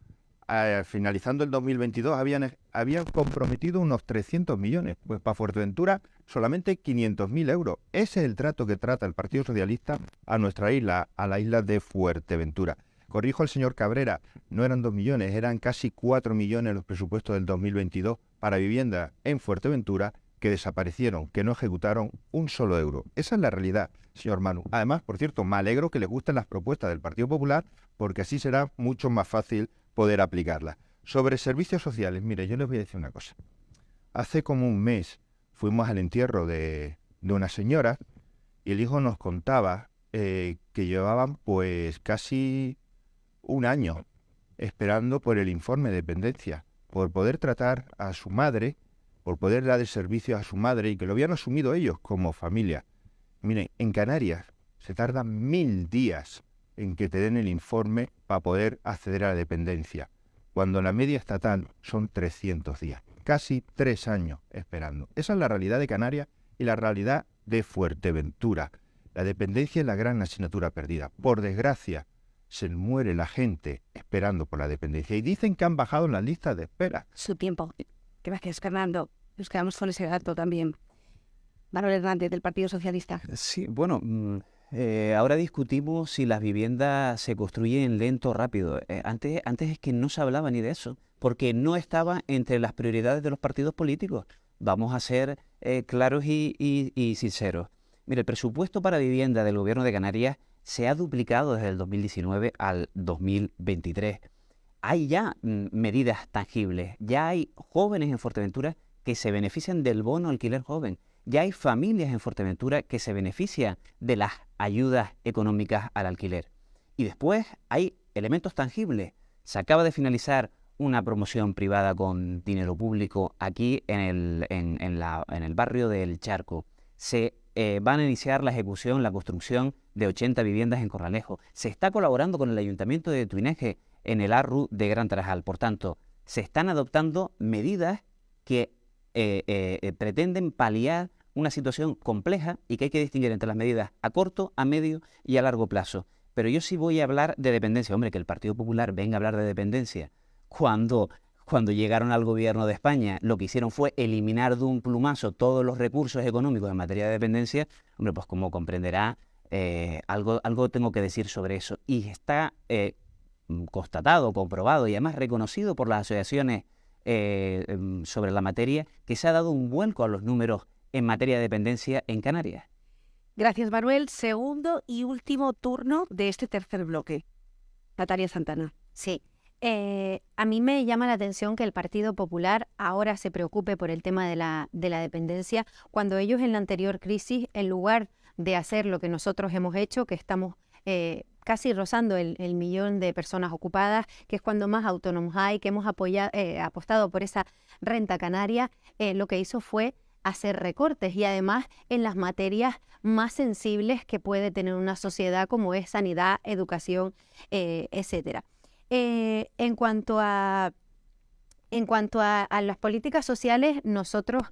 finalizando el 2022 habían comprometido unos 300 millones. Pues para Fuerteventura solamente 500.000 euros. Ese es el trato que trata el Partido Socialista a nuestra isla, a la isla de Fuerteventura. Corrijo al señor Cabrera, no eran 2 millones, eran casi 4 millones los presupuestos del 2022 para vivienda en Fuerteventura, que desaparecieron, que no ejecutaron un solo euro. Esa es la realidad, señor Manu. Además, por cierto, me alegro que les gusten las propuestas del Partido Popular, porque así será mucho más fácil poder aplicarlas. Sobre servicios sociales, mire, yo les voy a decir una cosa. Hace como un mes fuimos al entierro de una señora y el hijo nos contaba que llevaban pues casi un año esperando por el informe de dependencia, por poder tratar a su madre, por poder dar el servicio a su madre y que lo habían asumido ellos como familia. Miren, en Canarias se tardan 1000 días en que te den el informe para poder acceder a la dependencia, cuando la media estatal son 300 días, casi 3 años esperando. Esa es la realidad de Canarias y la realidad de Fuerteventura. La dependencia es la gran asignatura perdida. Por desgracia, se muere la gente esperando por la dependencia y dicen que han bajado en las listas de espera. Su tiempo. Gracias, Fernando. Nos quedamos con ese dato también. Manuel Hernández, del Partido Socialista. Sí, bueno, ahora discutimos si las viviendas se construyen lento o rápido. Antes es que no se hablaba ni de eso, porque no estaba entre las prioridades de los partidos políticos. Vamos a ser claros y sinceros. Mire, el presupuesto para vivienda del Gobierno de Canarias se ha duplicado desde el 2019 al 2023. Hay ya medidas tangibles, ya hay jóvenes en Fuerteventura que se benefician del bono alquiler joven, ya hay familias en Fuerteventura que se benefician de las ayudas económicas al alquiler. Y después hay elementos tangibles. Se acaba de finalizar una promoción privada con dinero público aquí en el barrio del Charco. Se van a iniciar la ejecución, la construcción de 80 viviendas en Corralejo. Se está colaborando con el Ayuntamiento de Tuineje en el ARRU de Gran Tarajal. Por tanto, se están adoptando medidas que pretenden paliar una situación compleja y que hay que distinguir entre las medidas a corto, a medio y a largo plazo. Pero yo sí voy a hablar de dependencia. Hombre, que el Partido Popular venga a hablar de dependencia. Cuando llegaron al gobierno de España, lo que hicieron fue eliminar de un plumazo todos los recursos económicos en materia de dependencia. Hombre, pues como comprenderá, algo tengo que decir sobre eso. Y está constatado, comprobado y además reconocido por las asociaciones sobre la materia, que se ha dado un vuelco a los números en materia de dependencia en Canarias. Gracias, Manuel. Segundo y último turno de este tercer bloque. Natalia Santana. Sí. A mí me llama la atención que el Partido Popular ahora se preocupe por el tema de la dependencia, cuando ellos en la anterior crisis, en lugar de hacer lo que nosotros hemos hecho, que estamos casi rozando el 1 millón de personas ocupadas, que es cuando más autónomos hay, que hemos apostado por esa renta canaria, lo que hizo fue hacer recortes y además en las materias más sensibles que puede tener una sociedad, como es sanidad, educación, etcétera. En cuanto a las políticas sociales, nosotros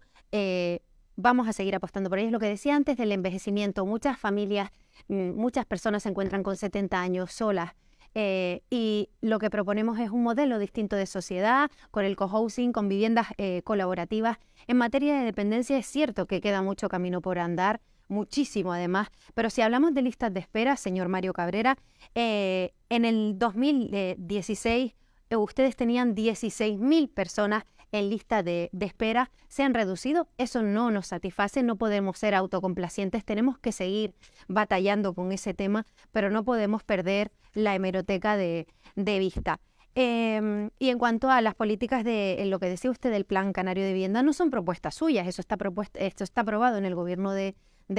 vamos a seguir apostando por ellas. Lo que decía antes del envejecimiento, muchas familias, muchas personas se encuentran con 70 años solas y lo que proponemos es un modelo distinto de sociedad, con el cohousing, con viviendas colaborativas. En materia de dependencia es cierto que queda mucho camino por andar, muchísimo además, pero si hablamos de listas de espera, señor Mario Cabrera, en el 2016 ustedes tenían 16.000 personas en lista de espera, se han reducido. Eso no nos satisface, no podemos ser autocomplacientes, tenemos que seguir batallando con ese tema, pero no podemos perder la hemeroteca de vista. Y en cuanto a las políticas de lo que decía usted del Plan Canario de Vivienda, no son propuestas suyas, esto está aprobado en el gobierno de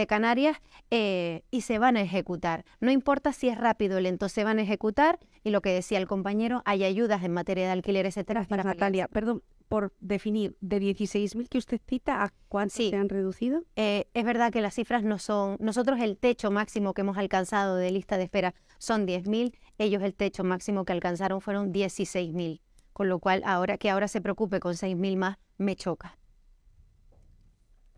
Canarias y se van a ejecutar. No importa si es rápido o lento, se van a ejecutar, y lo que decía el compañero, hay ayudas en materia de alquiler, etcétera. Gracias, Natalia. Perdón, por definir, de 16.000 que usted cita, ¿a cuántos se han reducido? Es verdad que las cifras no son... Nosotros el techo máximo que hemos alcanzado de lista de espera son 10.000, ellos el techo máximo que alcanzaron fueron 16.000, con lo cual ahora se preocupe con 6.000 más, me choca.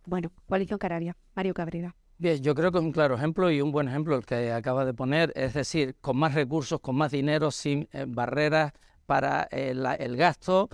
Bueno, Coalición Canaria, Mario Cabrera. Bien, yo creo que es un claro ejemplo y un buen ejemplo el que acaba de poner, es decir, con más recursos, con más dinero, sin barreras para el gasto,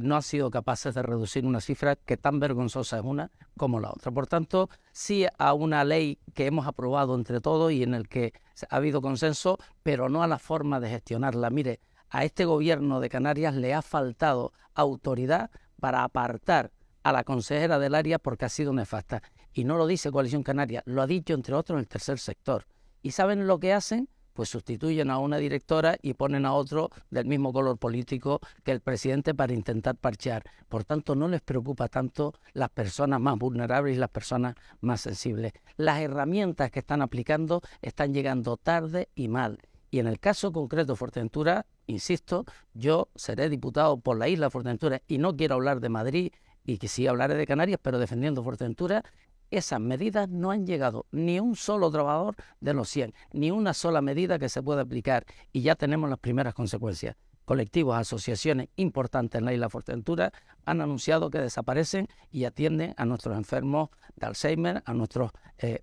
no han sido capaces de reducir una cifra que tan vergonzosa es una como la otra. Por tanto, sí a una ley que hemos aprobado entre todos y en el que ha habido consenso, pero no a la forma de gestionarla. Mire, a este gobierno de Canarias le ha faltado autoridad para apartar a la consejera del área porque ha sido nefasta. Y no lo dice Coalición Canaria, lo ha dicho entre otros el tercer sector. ¿Y saben lo que hacen? Pues sustituyen a una directora y ponen a otro del mismo color político que el presidente para intentar parchear. Por tanto, no les preocupa tanto las personas más vulnerables y las personas más sensibles. Las herramientas que están aplicando están llegando tarde y mal. Y en el caso concreto de Fuerteventura, insisto, yo seré diputado por la isla de Fuerteventura y no quiero hablar de Madrid, y que sí hablaré de Canarias, pero defendiendo Fuerteventura. Esas medidas no han llegado ni un solo trabajador de los 100, ni una sola medida que se pueda aplicar, y ya tenemos las primeras consecuencias. Colectivos, asociaciones importantes en la isla de Fuerteventura han anunciado que desaparecen y atienden a nuestros enfermos de Alzheimer, a nuestras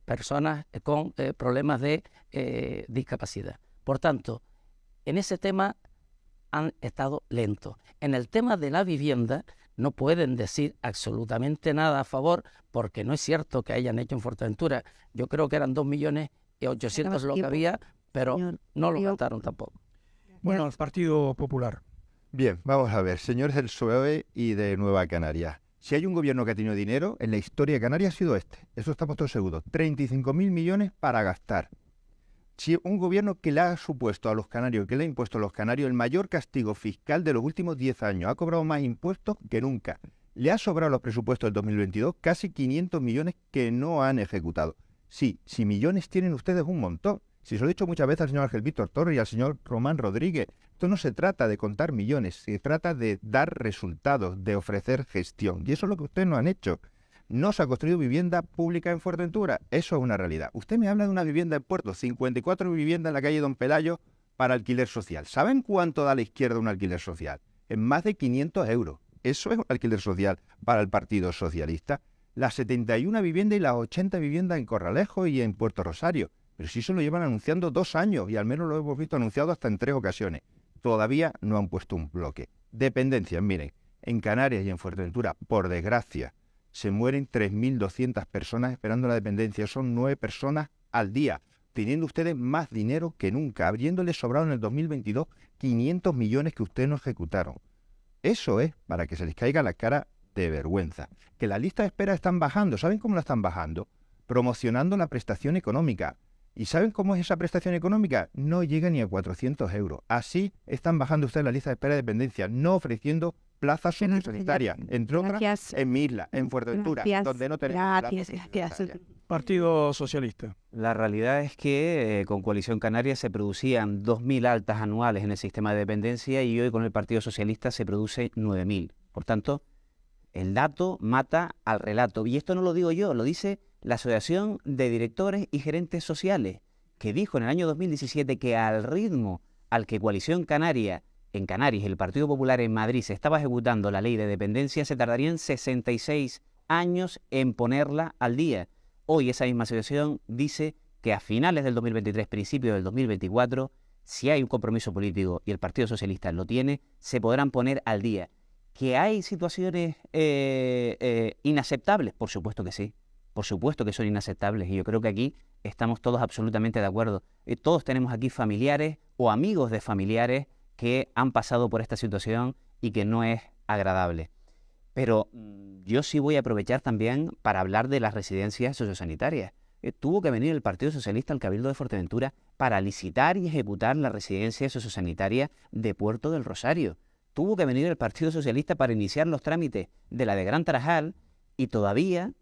personas con problemas de discapacidad. Por tanto, en ese tema han estado lentos. En el tema de la vivienda no pueden decir absolutamente nada a favor, porque no es cierto que hayan hecho en Fuerteventura. Yo creo que eran 2.800.000 lo que había, pero no lo gastaron tampoco. Bueno, el Partido Popular. Bien, vamos a ver, señores del PSOE y de Nueva Canarias. Si hay un gobierno que ha tenido dinero, en la historia de Canarias ha sido este. Eso estamos todos seguros. 35.000 millones para gastar. Si un gobierno que le ha supuesto a los canarios, que le ha impuesto a los canarios el mayor castigo fiscal de los últimos 10 años, ha cobrado más impuestos que nunca. Le ha sobrado los presupuestos del 2022 casi 500 millones que no han ejecutado. Sí, si millones tienen ustedes un montón. Si se lo he dicho muchas veces al señor Ángel Víctor Torres y al señor Román Rodríguez, esto no se trata de contar millones, se trata de dar resultados, de ofrecer gestión. Y eso es lo que ustedes no han hecho. No se ha construido vivienda pública en Fuerteventura. Eso es una realidad. Usted me habla de una vivienda en Puerto, 54 viviendas en la calle Don Pelayo para alquiler social. ¿Saben cuánto da a la izquierda un alquiler social? En más de 500 euros. Eso es un alquiler social para el Partido Socialista. Las 71 viviendas y las 80 viviendas en Corralejo y en Puerto Rosario. Pero si eso lo llevan anunciando 2 años y al menos lo hemos visto anunciado hasta en 3 ocasiones. Todavía no han puesto un bloque. Dependencias, miren, en Canarias y en Fuerteventura, por desgracia, se mueren 3.200 personas esperando la dependencia. Son 9 personas al día, teniendo ustedes más dinero que nunca, habiéndoles sobrado en el 2022 500 millones que ustedes no ejecutaron. Eso es para que se les caiga la cara de vergüenza. Que las listas de espera están bajando. ¿Saben cómo la están bajando? Promocionando la prestación económica. ¿Y saben cómo es esa prestación económica? No llega ni a 400 euros. Así están bajando ustedes la lista de espera de dependencia, no ofreciendo plazas sociosanitarias, entre otras en mi isla, en Fuerteventura, donde no tenemos plazas. Partido Socialista. La realidad es que con Coalición Canaria se producían 2.000 altas anuales en el sistema de dependencia y hoy con el Partido Socialista se produce 9.000. Por tanto, el dato mata al relato. Y esto no lo digo yo, lo dice la Asociación de Directores y Gerentes Sociales, que dijo en el año 2017 que al ritmo al que Coalición Canaria en Canarias y el Partido Popular en Madrid se estaba ejecutando la ley de dependencia, se tardarían 66 años en ponerla al día. Hoy esa misma asociación dice que a finales del 2023, principios del 2024, si hay un compromiso político y el Partido Socialista lo tiene, se podrán poner al día. ¿Que hay situaciones inaceptables? Por supuesto que sí. Por supuesto que son inaceptables y yo creo que aquí estamos todos absolutamente de acuerdo. Todos tenemos aquí familiares o amigos de familiares que han pasado por esta situación y que no es agradable. Pero yo sí voy a aprovechar también para hablar de las residencias sociosanitarias. Tuvo que venir el Partido Socialista al Cabildo de Fuerteventura para licitar y ejecutar la residencia sociosanitaria de Puerto del Rosario. Tuvo que venir el Partido Socialista para iniciar los trámites de la de Gran Tarajal, y todavía,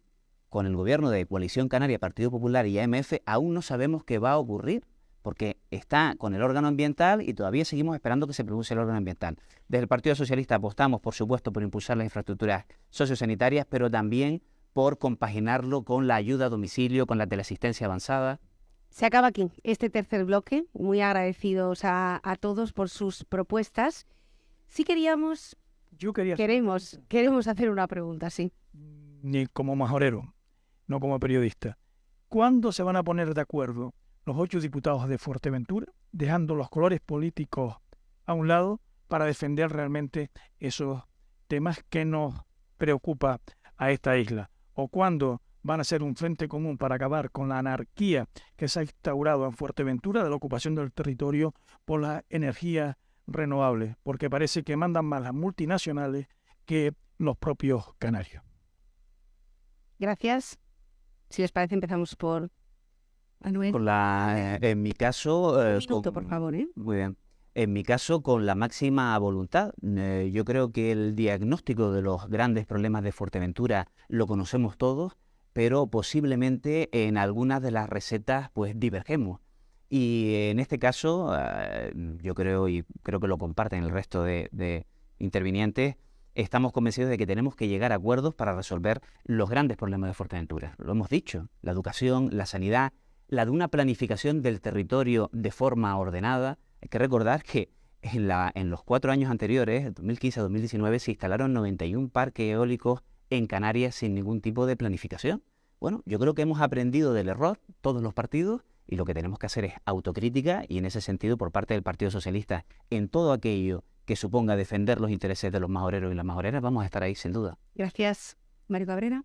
con el gobierno de Coalición Canaria, Partido Popular y AMF, aún no sabemos qué va a ocurrir, porque está con el órgano ambiental y todavía seguimos esperando que se pronuncie el órgano ambiental. Desde el Partido Socialista apostamos, por supuesto, por impulsar las infraestructuras sociosanitarias, pero también por compaginarlo con la ayuda a domicilio, con la teleasistencia avanzada. Se acaba aquí este tercer bloque. Muy agradecidos a todos por sus propuestas. Sí queremos hacer una pregunta, sí. Ni como majorero, no como periodista. ¿Cuándo se van a poner de acuerdo los 8 diputados de Fuerteventura, dejando los colores políticos a un lado, para defender realmente esos temas que nos preocupa a esta isla? ¿O cuándo van a ser un frente común para acabar con la anarquía que se ha instaurado en Fuerteventura de la ocupación del territorio por la energía renovables? Porque parece que mandan más las multinacionales que los propios canarios. Gracias. Si les parece, empezamos por Manuel. En mi caso... Un minuto, por favor. Muy bien. En mi caso, con la máxima voluntad. Yo creo que el diagnóstico de los grandes problemas de Fuerteventura lo conocemos todos, pero posiblemente en algunas de las recetas pues divergemos. Y en este caso, yo creo, y creo que lo comparten el resto de intervinientes, estamos convencidos de que tenemos que llegar a acuerdos para resolver los grandes problemas de Fuerteventura. Lo hemos dicho, la educación, la sanidad, la de una planificación del territorio de forma ordenada. Hay que recordar que en los 4 años anteriores, 2015 a 2019, se instalaron 91 parques eólicos en Canarias sin ningún tipo de planificación. Bueno, yo creo que hemos aprendido del error, todos los partidos, y lo que tenemos que hacer es autocrítica, y en ese sentido, por parte del Partido Socialista, en todo aquello que suponga defender los intereses de los majoreros y las majoreras, vamos a estar ahí, sin duda. Gracias. Mario Cabrera.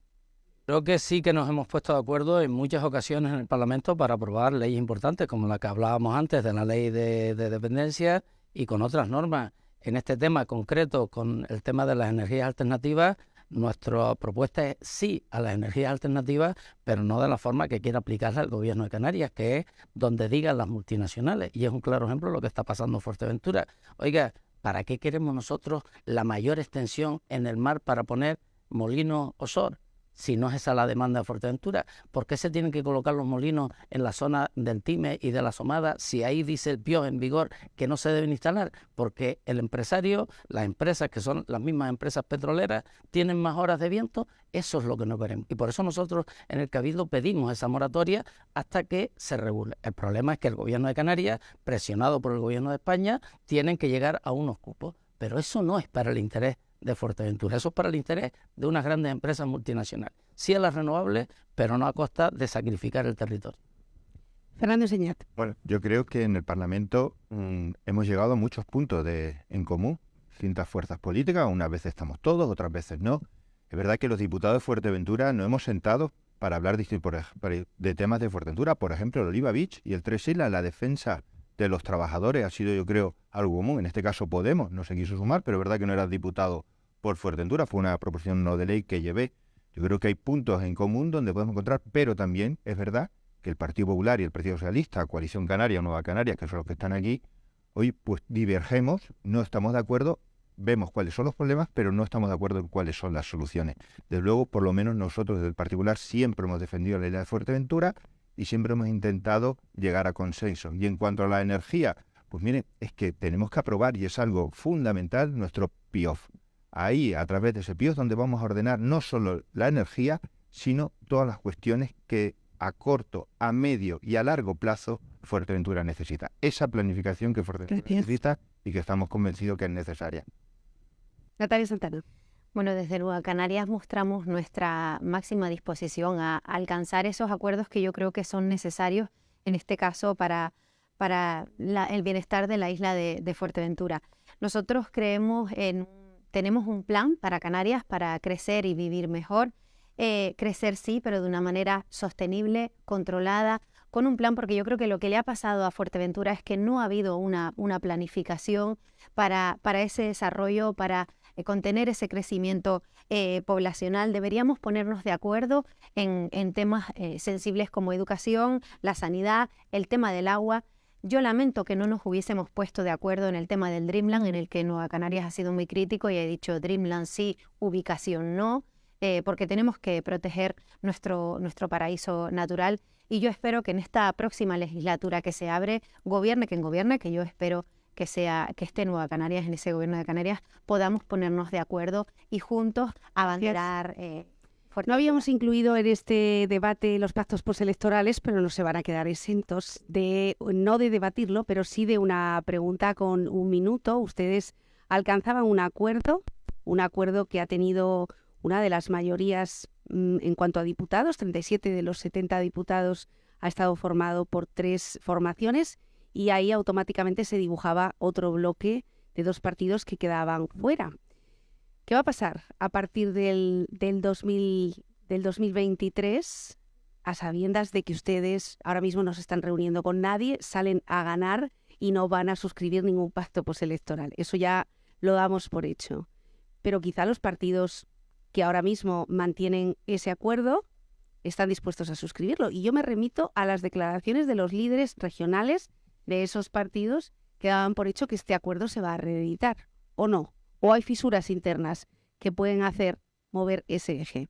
Creo que sí que nos hemos puesto de acuerdo en muchas ocasiones en el Parlamento para aprobar leyes importantes, como la que hablábamos antes de la ley de dependencia, y con otras normas. En este tema concreto, con el tema de las energías alternativas, nuestra propuesta es sí a las energías alternativas, pero no de la forma que quiera aplicarla el gobierno de Canarias, que es donde digan las multinacionales. Y es un claro ejemplo de lo que está pasando en Fuerteventura. Oiga, ¿para qué queremos nosotros la mayor extensión en el mar para poner molinos offshore? Si no es esa la demanda de Fuerteventura, ¿por qué se tienen que colocar los molinos en la zona del Time y de la Somada si ahí dice el PIO en vigor que no se deben instalar? Porque el empresario, las empresas que son las mismas empresas petroleras, tienen más horas de viento. Eso es lo que no queremos. Y por eso nosotros en el Cabildo pedimos esa moratoria hasta que se regule. El problema es que el gobierno de Canarias, presionado por el gobierno de España, tienen que llegar a unos cupos. Pero eso no es para el interés de Fuerteventura, eso es para el interés de unas grandes empresas multinacionales. Sí a las renovables, pero no a costa de sacrificar el territorio. Fernando Enseñat. Bueno, yo creo que en el Parlamento hemos llegado a muchos puntos en común, distintas fuerzas políticas, unas veces estamos todos, otras veces no. Es verdad que los diputados de Fuerteventura nos hemos sentado para hablar de temas de Fuerteventura, por ejemplo, el Oliva Beach y el Tres Islas, la defensa de los trabajadores ha sido, yo creo, algo común. En este caso Podemos no se quiso sumar, pero es verdad que no era diputado por Fuerteventura, fue una proposición no de ley que llevé. Yo creo que hay puntos en común donde podemos encontrar, pero también es verdad que el Partido Popular y el Partido Socialista, Coalición Canaria, Nueva Canarias, que son los que están aquí, hoy pues divergemos, no estamos de acuerdo, vemos cuáles son los problemas, pero no estamos de acuerdo en cuáles son las soluciones. Desde luego, por lo menos nosotros desde el Partido Popular siempre hemos defendido la isla de Fuerteventura y siempre hemos intentado llegar a consenso. Y en cuanto a la energía, pues miren, es que tenemos que aprobar, y es algo fundamental, nuestro PIOF. Ahí, a través de ese PIOF, donde vamos a ordenar no solo la energía, sino todas las cuestiones que a corto, a medio y a largo plazo Fuerteventura necesita. Esa planificación que Fuerteventura necesita y que estamos convencidos que es necesaria. Natalia Santana. Bueno, desde Nueva Canarias mostramos nuestra máxima disposición a alcanzar esos acuerdos que yo creo que son necesarios, en este caso, para el bienestar de la isla de Fuerteventura. Nosotros tenemos un plan para Canarias para crecer y vivir mejor. Crecer sí, pero de una manera sostenible, controlada, con un plan, porque yo creo que lo que le ha pasado a Fuerteventura es que no ha habido una planificación para ese desarrollo, para contener ese crecimiento poblacional. Deberíamos ponernos de acuerdo en temas sensibles como educación, la sanidad, el tema del agua. Yo lamento que no nos hubiésemos puesto de acuerdo en el tema del Dreamland, en el que Nueva Canarias ha sido muy crítico y ha dicho Dreamland sí, ubicación no, porque tenemos que proteger nuestro paraíso natural. Y yo espero que en esta próxima legislatura que se abre, gobierne quien gobierne, que yo espero que esté Nueva Canarias, en ese gobierno de Canarias, podamos ponernos de acuerdo y juntos abanderar. No habíamos incluido en este debate los pactos postelectorales, pero no se van a quedar exentos no de debatirlo, pero sí de una pregunta con un minuto. Ustedes alcanzaban un acuerdo que ha tenido una de las mayorías en cuanto a diputados, 37 de los 70 diputados ha estado formado por 3 formaciones, y ahí automáticamente se dibujaba otro bloque de 2 partidos que quedaban fuera. ¿Qué va a pasar a partir del 2023, a sabiendas de que ustedes ahora mismo no se están reuniendo con nadie, salen a ganar y no van a suscribir ningún pacto postelectoral? Eso ya lo damos por hecho. Pero quizá los partidos que ahora mismo mantienen ese acuerdo están dispuestos a suscribirlo. Y yo me remito a las declaraciones de los líderes regionales de esos partidos que daban por hecho que este acuerdo se va a reeditar, ¿o no? ¿O hay fisuras internas que pueden hacer mover ese eje?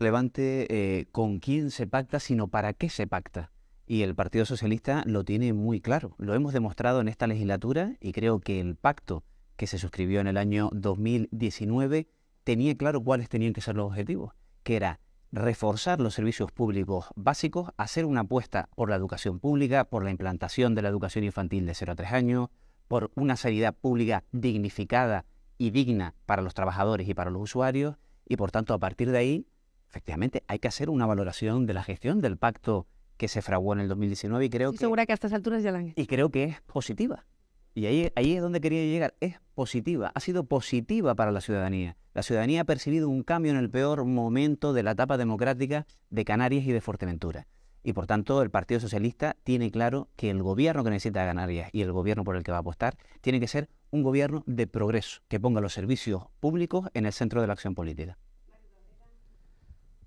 Relevante con quién se pacta, sino para qué se pacta. Y el Partido Socialista lo tiene muy claro. Lo hemos demostrado en esta legislatura y creo que el pacto que se suscribió en el año 2019 tenía claro cuáles tenían que ser los objetivos, que era reforzar los servicios públicos básicos, hacer una apuesta por la educación pública, por la implantación de la educación infantil de 0 a 3 años, por una sanidad pública dignificada y digna para los trabajadores y para los usuarios, y por tanto a partir de ahí, efectivamente, hay que hacer una valoración de la gestión del pacto que se fraguó en el 2019 y creo segura que a estas alturas ya la han hecho. Y creo que es positiva. Y ahí es donde quería llegar, es positiva, ha sido positiva para la ciudadanía. La ciudadanía ha percibido un cambio en el peor momento de la etapa democrática de Canarias y de Fuerteventura. Y por tanto el Partido Socialista tiene claro que el gobierno que necesita Canarias y el gobierno por el que va a apostar tiene que ser un gobierno de progreso, que ponga los servicios públicos en el centro de la acción política.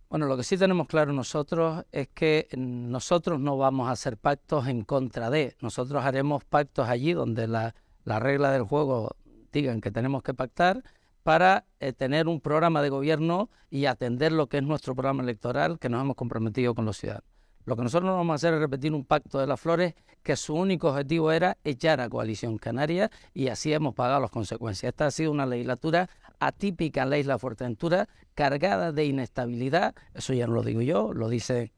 Bueno, lo que sí tenemos claro nosotros es que nosotros no vamos a hacer pactos en contra de. Nosotros haremos pactos allí donde la regla del juego digan que tenemos que pactar para tener un programa de gobierno y atender lo que es nuestro programa electoral que nos hemos comprometido con los ciudadanos. Lo que nosotros no vamos a hacer es repetir un pacto de las flores que su único objetivo era echar a Coalición Canaria y así hemos pagado las consecuencias. Esta ha sido una legislatura atípica en la isla de Fuerteventura, cargada de inestabilidad, eso ya no lo digo yo, lo dicen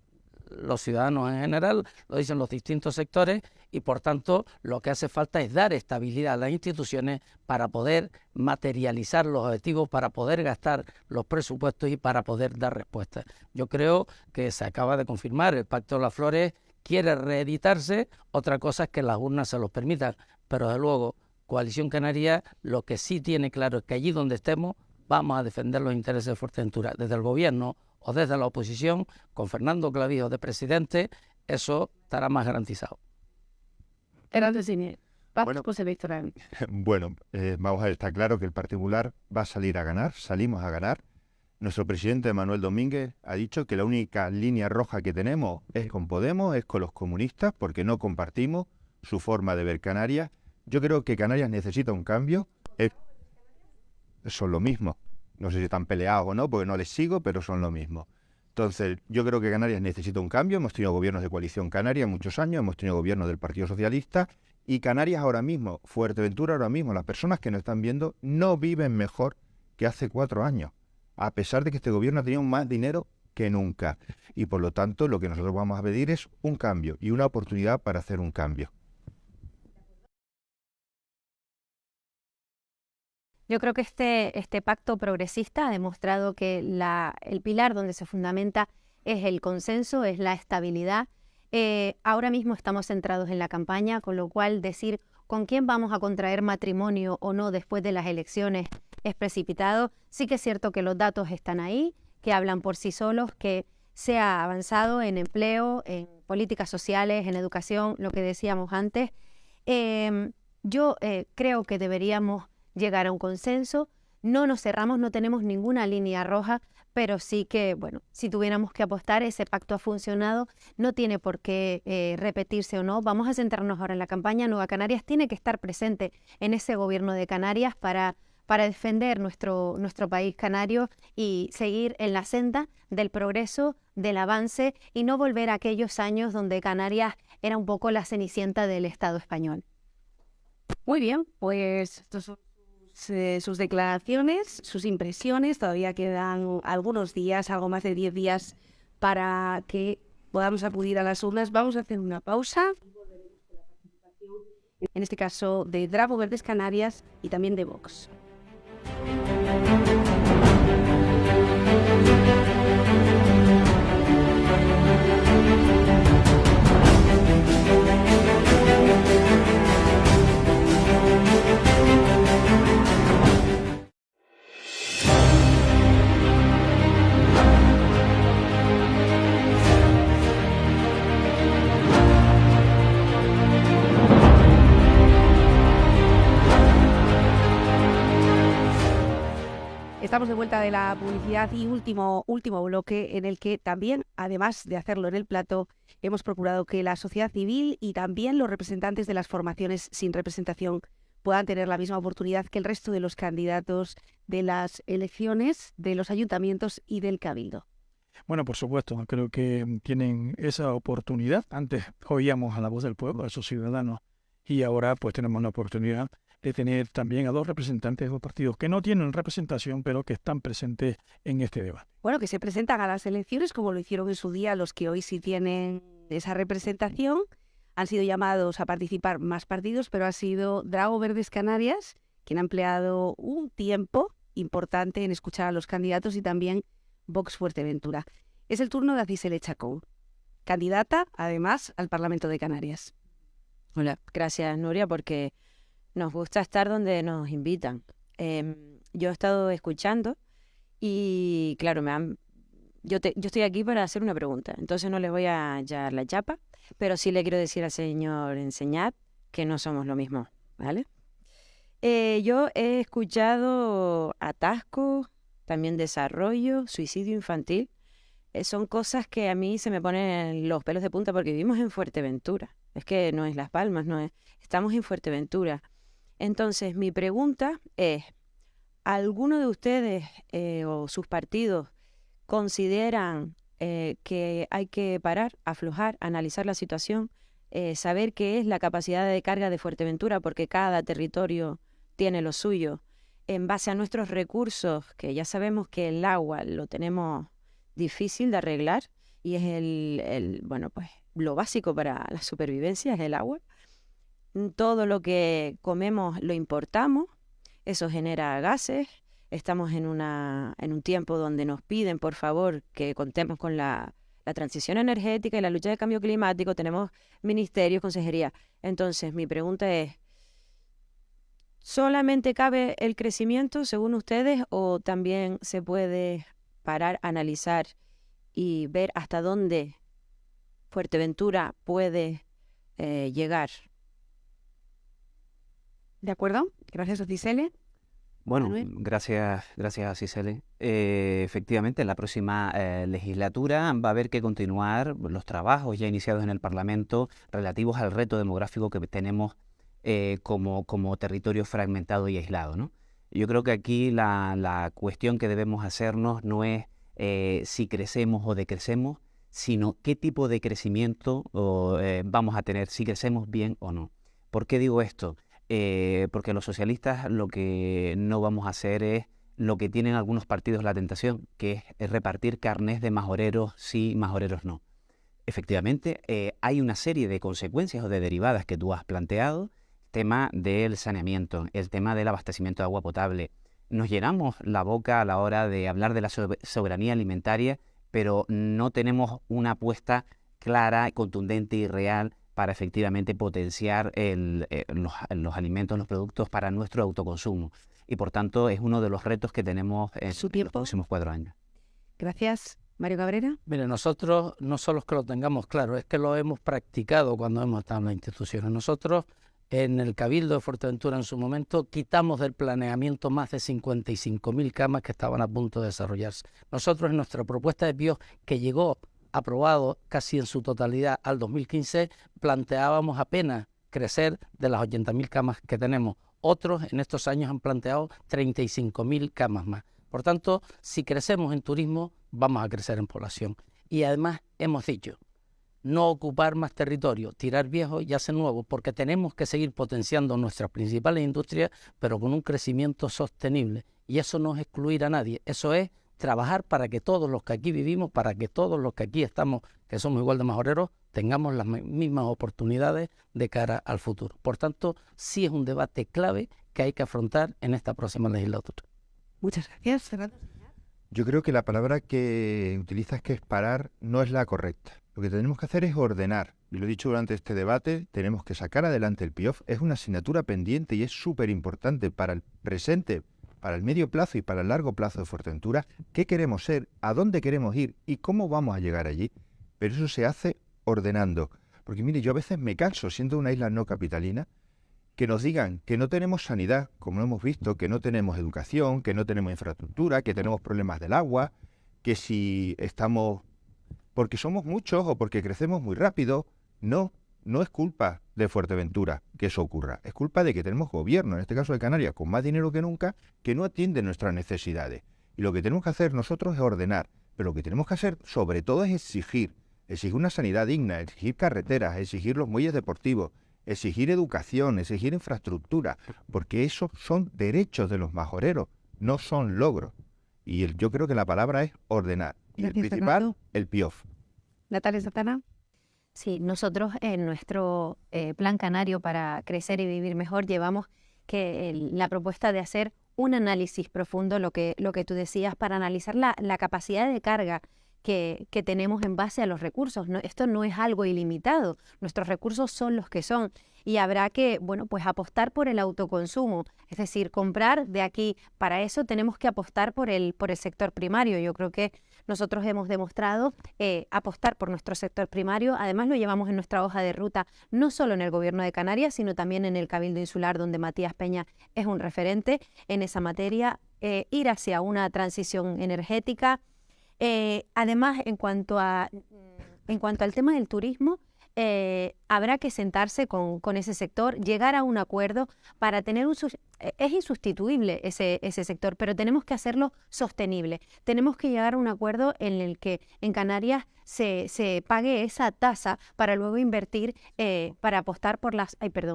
los ciudadanos en general, lo dicen los distintos sectores y por tanto lo que hace falta es dar estabilidad a las instituciones para poder materializar los objetivos, para poder gastar los presupuestos y para poder dar respuestas. Yo creo que se acaba de confirmar, el Pacto de las Flores quiere reeditarse, otra cosa es que las urnas se los permitan, pero desde luego Coalición Canaria lo que sí tiene claro es que allí donde estemos vamos a defender los intereses de Fuerteventura, desde el gobierno o desde la oposición, con Fernando Clavijo de presidente, eso estará más garantizado. Bueno, vamos a ver, está claro que el Partido Popular va a salir a ganar, salimos a ganar. Nuestro presidente Manuel Domínguez ha dicho que la única línea roja que tenemos es con Podemos, es con los comunistas, porque no compartimos su forma de ver Canarias. Yo creo que Canarias necesita un cambio. Son lo mismo. No sé si están peleados o no, porque no les sigo, pero son lo mismo. Entonces, yo creo que Canarias necesita un cambio. Hemos tenido gobiernos de Coalición Canaria muchos años, hemos tenido gobiernos del Partido Socialista, y Canarias ahora mismo, Fuerteventura ahora mismo, las personas que nos están viendo, no viven mejor que hace 4 años, a pesar de que este gobierno ha tenido más dinero que nunca. Y por lo tanto, lo que nosotros vamos a pedir es un cambio y una oportunidad para hacer un cambio. Yo creo que este pacto progresista ha demostrado que el pilar donde se fundamenta es el consenso, es la estabilidad. Ahora mismo estamos centrados en la campaña, con lo cual decir con quién vamos a contraer matrimonio o no después de las elecciones es precipitado. Sí que es cierto que los datos están ahí, que hablan por sí solos, que se ha avanzado en empleo, en políticas sociales, en educación, lo que decíamos antes. Yo creo que deberíamos llegar a un consenso. No nos cerramos, no tenemos ninguna línea roja, pero sí que, bueno, si tuviéramos que apostar, ese pacto ha funcionado, no tiene por qué repetirse o no. Vamos a centrarnos ahora en la campaña. Nueva Canarias tiene que estar presente en ese gobierno de Canarias para defender nuestro país canario y seguir en la senda del progreso, del avance y no volver a aquellos años donde Canarias era un poco la cenicienta del Estado español. Muy bien, pues estos son sus declaraciones, sus impresiones. Todavía quedan algunos días, algo más de 10 días para que podamos acudir a las urnas. Vamos a hacer una pausa. En este caso de Drago Verdes Canarias y también de Vox. Estamos de vuelta de la publicidad y último bloque en el que también, además de hacerlo en el plató, hemos procurado que la sociedad civil y también los representantes de las formaciones sin representación puedan tener la misma oportunidad que el resto de los candidatos de las elecciones, de los ayuntamientos y del cabildo. Bueno, por supuesto, creo que tienen esa oportunidad. Antes oíamos a la voz del pueblo, a esos ciudadanos, y ahora pues tenemos la oportunidad de tener también a 2 representantes de los partidos que no tienen representación, pero que están presentes en este debate. Bueno, que se presentan a las elecciones como lo hicieron en su día los que hoy sí tienen esa representación. Han sido llamados a participar más partidos, pero ha sido Drago Verdes Canarias quien ha empleado un tiempo importante en escuchar a los candidatos y también Vox Fuerteventura. Es el turno de Azisele Chacón, candidata, además, al Parlamento de Canarias. Hola, gracias Nuria, porque nos gusta estar donde nos invitan. Yo he estado escuchando y, claro, yo estoy aquí para hacer una pregunta, entonces no le voy a echar la chapa, pero sí le quiero decir al señor Enseñat que no somos lo mismo, ¿vale? Yo he escuchado atasco, también desarrollo, suicidio infantil. Son cosas que a mí se me ponen los pelos de punta porque vivimos en Fuerteventura. Es que no es Las Palmas, no es. Estamos en Fuerteventura. Entonces, mi pregunta es, ¿alguno de ustedes o sus partidos consideran que hay que parar, aflojar, analizar la situación, saber qué es la capacidad de carga de Fuerteventura, porque cada territorio tiene lo suyo, en base a nuestros recursos, que ya sabemos que el agua lo tenemos difícil de arreglar y es bueno, pues lo básico para la supervivencia es el agua? Todo lo que comemos lo importamos, eso genera gases. Estamos en un tiempo donde nos piden, por favor, que contemos con la transición energética y la lucha de cambio climático. Tenemos ministerios, consejería. Entonces, mi pregunta es, ¿solamente cabe el crecimiento, según ustedes, o también se puede parar, analizar y ver hasta dónde Fuerteventura puede llegar? ¿De acuerdo? Gracias, Azisele. Bueno, Manuel. gracias Azisele. Efectivamente, en la próxima legislatura va a haber que continuar los trabajos ya iniciados en el Parlamento relativos al reto demográfico que tenemos como territorio fragmentado y aislado, ¿no? Yo creo que aquí la cuestión que debemos hacernos no es si crecemos o decrecemos, sino qué tipo de crecimiento vamos a tener, si crecemos bien o no. ¿Por qué digo esto? Porque los socialistas lo que no vamos a hacer es lo que tienen algunos partidos la tentación, que es repartir carnés de majoreros sí, majoreros no. Efectivamente, hay una serie de consecuencias o de derivadas que tú has planteado, el tema del saneamiento, el tema del abastecimiento de agua potable. Nos llenamos la boca a la hora de hablar de la soberanía alimentaria, pero no tenemos una apuesta clara, contundente y real para efectivamente potenciar los alimentos, los productos para nuestro autoconsumo. Y por tanto es uno de los retos que tenemos en los próximos 4 años. Gracias. Mario Cabrera. Mire, nosotros no solo es que lo tengamos claro, es que lo hemos practicado cuando hemos estado en las instituciones. Nosotros en el Cabildo de Fuerteventura en su momento quitamos del planeamiento más de 55.000 camas que estaban a punto de desarrollarse. Nosotros en nuestra propuesta de BIOS, que llegó aprobado casi en su totalidad al 2015, planteábamos apenas crecer de las 80.000 camas que tenemos. Otros en estos años han planteado 35.000 camas más. Por tanto, si crecemos en turismo, vamos a crecer en población. Y además hemos dicho, no ocupar más territorio, tirar viejo y hacer nuevo, porque tenemos que seguir potenciando nuestras principales industrias, pero con un crecimiento sostenible. Y eso no es excluir a nadie, eso es trabajar para que todos los que aquí vivimos, para que todos los que aquí estamos, que somos igual de majoreros, tengamos las mismas oportunidades de cara al futuro. Por tanto, sí es un debate clave que hay que afrontar en esta próxima legislatura. Muchas gracias, Fernando. Yo creo que la palabra que utilizas, que es parar, no es la correcta. Lo que tenemos que hacer es ordenar. Y lo he dicho durante este debate, tenemos que sacar adelante el PIOF. Es una asignatura pendiente y es súper importante para el presente, para el medio plazo y para el largo plazo de Fuerteventura. ¿Qué queremos ser? ¿A dónde queremos ir? ¿Y cómo vamos a llegar allí? Pero eso se hace ordenando. Porque mire, yo a veces me canso, siendo una isla no capitalina, que nos digan que no tenemos sanidad, como hemos visto, que no tenemos educación, que no tenemos infraestructura, que tenemos problemas del agua, que si estamos porque somos muchos o porque crecemos muy rápido. No es culpa de Fuerteventura que eso ocurra. Es culpa de que tenemos gobierno, en este caso de Canarias, con más dinero que nunca, que no atiende nuestras necesidades. Y lo que tenemos que hacer nosotros es ordenar, pero lo que tenemos que hacer sobre todo es exigir una sanidad digna, exigir carreteras, exigir los muelles deportivos, exigir educación, exigir infraestructura, porque esos son derechos de los majoreros, no son logros. Y yo creo que la palabra es ordenar. Y el principal, Fernando. El PIOF. Natalia Santana. Sí, nosotros en nuestro Plan Canario para crecer y vivir mejor llevamos la propuesta de hacer un análisis profundo, lo que tú decías, para analizar la capacidad de carga que tenemos en base a los recursos. Esto no es algo ilimitado, nuestros recursos son los que son y habrá que, pues apostar por el autoconsumo, es decir, comprar de aquí. Para eso tenemos que apostar por el sector primario. Yo creo que nosotros hemos demostrado apostar por nuestro sector primario. Además lo llevamos en nuestra hoja de ruta, no solo en el Gobierno de Canarias, sino también en el Cabildo Insular, donde Matías Peña es un referente en esa materia, ir hacia una transición energética. Además, en cuanto al tema del turismo, habrá que sentarse con ese sector, llegar a un acuerdo para tener es insustituible ese sector, pero tenemos que hacerlo sostenible. Tenemos que llegar a un acuerdo en el que en Canarias se pague esa tasa para luego invertir, para apostar por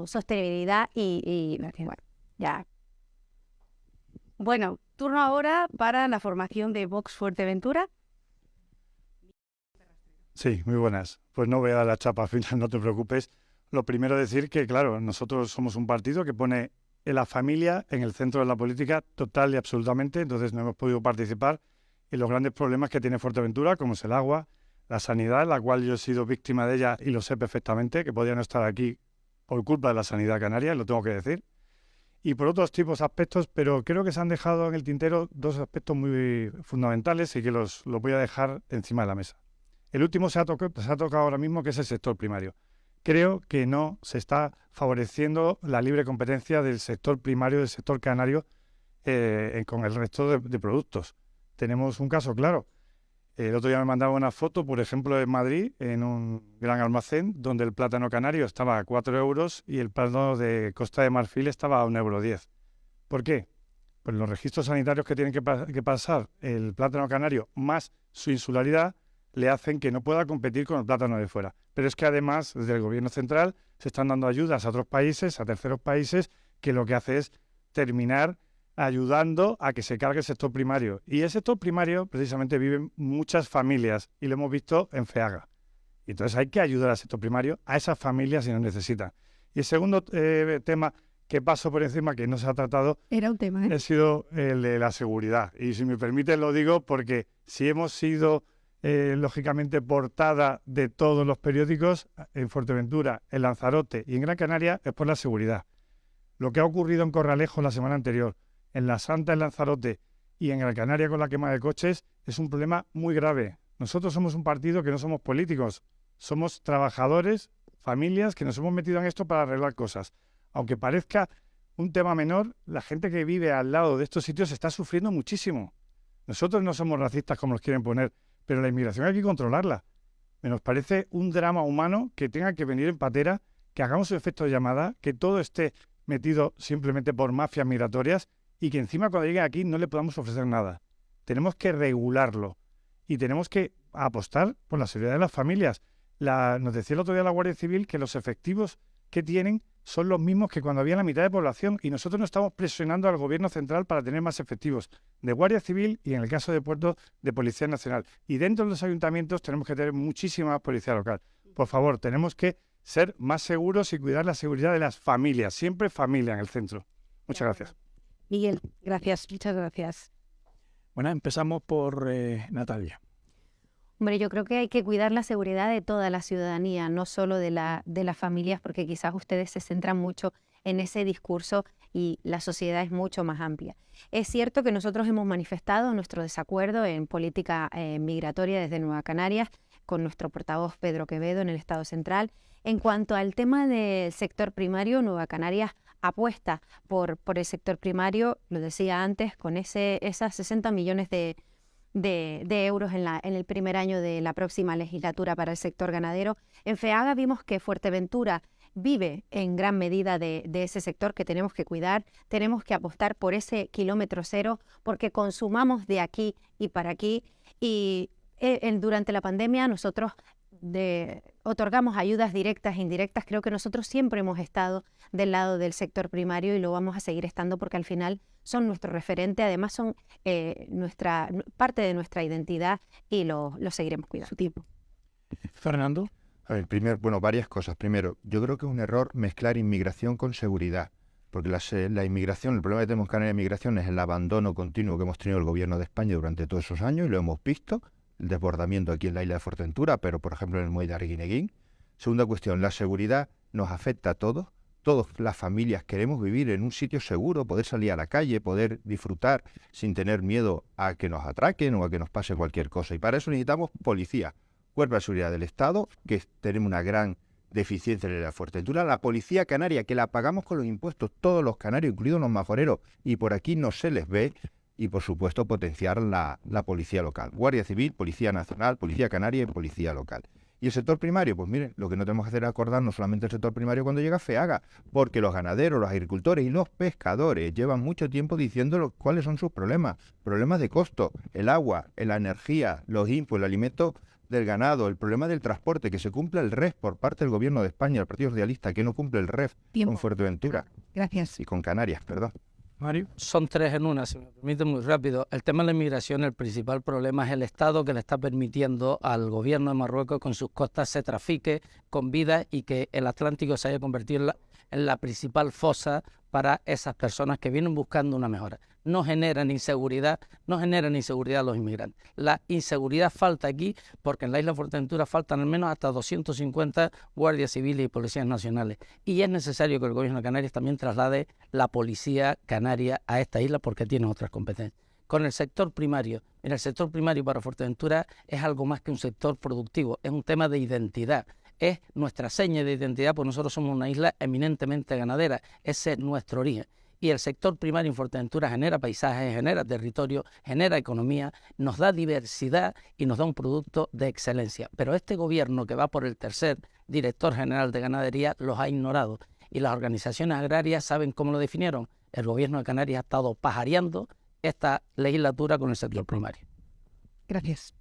sostenibilidad y bueno, ya. Bueno, turno ahora para la formación de Vox Fuerteventura. Sí, muy buenas. Pues no voy a dar la chapa final, no te preocupes. Lo primero decir que, claro, nosotros somos un partido que pone a la familia en el centro de la política total y absolutamente, entonces no hemos podido participar en los grandes problemas que tiene Fuerteventura, como es el agua, la sanidad, la cual yo he sido víctima de ella y lo sé perfectamente, que podía no estar aquí por culpa de la sanidad canaria, lo tengo que decir. Y por otros tipos de aspectos, pero creo que se han dejado en el tintero dos aspectos muy fundamentales y que los voy a dejar encima de la mesa. El último se ha tocado ahora mismo, que es el sector primario. Creo que no se está favoreciendo la libre competencia del sector primario, del sector canario, con el resto de productos. Tenemos un caso claro. El otro día me mandaba una foto, por ejemplo, en Madrid, en un gran almacén, donde el plátano canario estaba a 4 euros y el plátano de Costa de Marfil estaba a 1,10 €. ¿Por qué? Pues los registros sanitarios que tienen que pasar el plátano canario más su insularidad le hacen que no pueda competir con el plátano de fuera. Pero es que además, desde el gobierno central, se están dando ayudas a otros países, a terceros países, que lo que hace es terminar ayudando a que se cargue el sector primario. Y el sector primario, precisamente, viven muchas familias, y lo hemos visto en FEAGA. Entonces hay que ayudar al sector primario, a esas familias si nos necesitan. Y el segundo tema que paso por encima, que no se ha tratado, era un tema, ha sido el de la seguridad. Y si me permite lo digo porque si hemos sido lógicamente portada de todos los periódicos en Fuerteventura, en Lanzarote y en Gran Canaria, es por la seguridad. Lo que ha ocurrido en Corralejo la semana anterior, en La Santa, en Lanzarote y en Gran Canaria con la quema de coches, es un problema muy grave. Nosotros somos un partido que no somos políticos, somos trabajadores, familias que nos hemos metido en esto para arreglar cosas. Aunque parezca un tema menor, la gente que vive al lado de estos sitios está sufriendo muchísimo. Nosotros no somos racistas como nos quieren poner, pero la inmigración hay que controlarla. Nos parece un drama humano que tenga que venir en patera, que hagamos el efecto de llamada, que todo esté metido simplemente por mafias migratorias y que encima cuando llegue aquí no le podamos ofrecer nada. Tenemos que regularlo y tenemos que apostar por la seguridad de las familias. Nos decía el otro día la Guardia Civil que los efectivos que tienen son los mismos que cuando había la mitad de población y nosotros no estamos presionando al gobierno central para tener más efectivos de Guardia Civil y en el caso de Puerto de Policía Nacional. Y dentro de los ayuntamientos tenemos que tener muchísima más policía local. Por favor, tenemos que ser más seguros y cuidar la seguridad de las familias. Siempre familia en el centro. Muchas gracias. Miguel, gracias, muchas gracias. Bueno, empezamos por Natalia. Hombre, yo creo que hay que cuidar la seguridad de toda la ciudadanía, no solo de las familias, porque quizás ustedes se centran mucho en ese discurso y la sociedad es mucho más amplia. Es cierto que nosotros hemos manifestado nuestro desacuerdo en política migratoria desde Nueva Canarias con nuestro portavoz Pedro Quevedo en el Estado Central. En cuanto al tema del sector primario, Nueva Canarias apuesta por el sector primario, lo decía antes, con esas 60 millones de euros en el primer año de la próxima legislatura para el sector ganadero. En FEAGA vimos que Fuerteventura vive en gran medida de ese sector que tenemos que cuidar, tenemos que apostar por ese kilómetro cero, porque consumamos de aquí y para aquí. Y durante la pandemia nosotros otorgamos ayudas directas e indirectas. Creo que nosotros siempre hemos estado del lado del sector primario y lo vamos a seguir estando porque al final son nuestro referente, además son parte de nuestra identidad y lo seguiremos cuidando. Su tiempo. Fernando. A ver, varias cosas. Primero, yo creo que es un error mezclar inmigración con seguridad, porque la inmigración, el problema que tenemos con la inmigración es el abandono continuo que hemos tenido el gobierno de España durante todos esos años y lo hemos visto, el desbordamiento aquí en la isla de Fuerteventura, pero por ejemplo en el muelle de Arguineguín. Segunda cuestión, la seguridad nos afecta a todos. Todas las familias queremos vivir en un sitio seguro, poder salir a la calle, poder disfrutar sin tener miedo a que nos atraquen o a que nos pase cualquier cosa. Y para eso necesitamos policía, Cuerpo de Seguridad del Estado, que tenemos una gran deficiencia en la Fuerteventura, la Policía Canaria, que la pagamos con los impuestos, todos los canarios, incluidos los majoreros, y por aquí no se les ve, y por supuesto potenciar la Policía Local, Guardia Civil, Policía Nacional, Policía Canaria y Policía Local. ¿Y el sector primario? Pues miren, lo que no tenemos que hacer es acordarnos solamente del sector primario cuando llega FEAGA, porque los ganaderos, los agricultores y los pescadores llevan mucho tiempo diciendo cuáles son sus problemas de costo, el agua, la energía, los impuestos, el alimento del ganado, el problema del transporte, que se cumpla el REF por parte del gobierno de España, el Partido Socialista, que no cumple el REF con Fuerteventura. Gracias. Y con Canarias, perdón. Mario. Son tres en una, si me permite muy rápido. El tema de la inmigración, el principal problema es el Estado que le está permitiendo al gobierno de Marruecos con sus costas se trafique con vidas y que el Atlántico se haya convertido en la principal fosa para esas personas que vienen buscando una mejora. No generan inseguridad a los inmigrantes. La inseguridad falta aquí porque en la isla de Fuerteventura faltan al menos hasta 250 guardias civiles y policías nacionales. Y es necesario que el gobierno de Canarias también traslade la policía canaria a esta isla porque tiene otras competencias. Con el sector primario, el sector primario para Fuerteventura es algo más que un sector productivo, es un tema de identidad. Es nuestra seña de identidad, pues nosotros somos una isla eminentemente ganadera, ese es nuestro origen. Y el sector primario en Fuerteventura genera paisajes, genera territorio, genera economía, nos da diversidad y nos da un producto de excelencia. Pero este gobierno que va por el tercer director general de ganadería los ha ignorado. Y las organizaciones agrarias saben cómo lo definieron. El gobierno de Canarias ha estado pajareando esta legislatura con el sector primario. Gracias.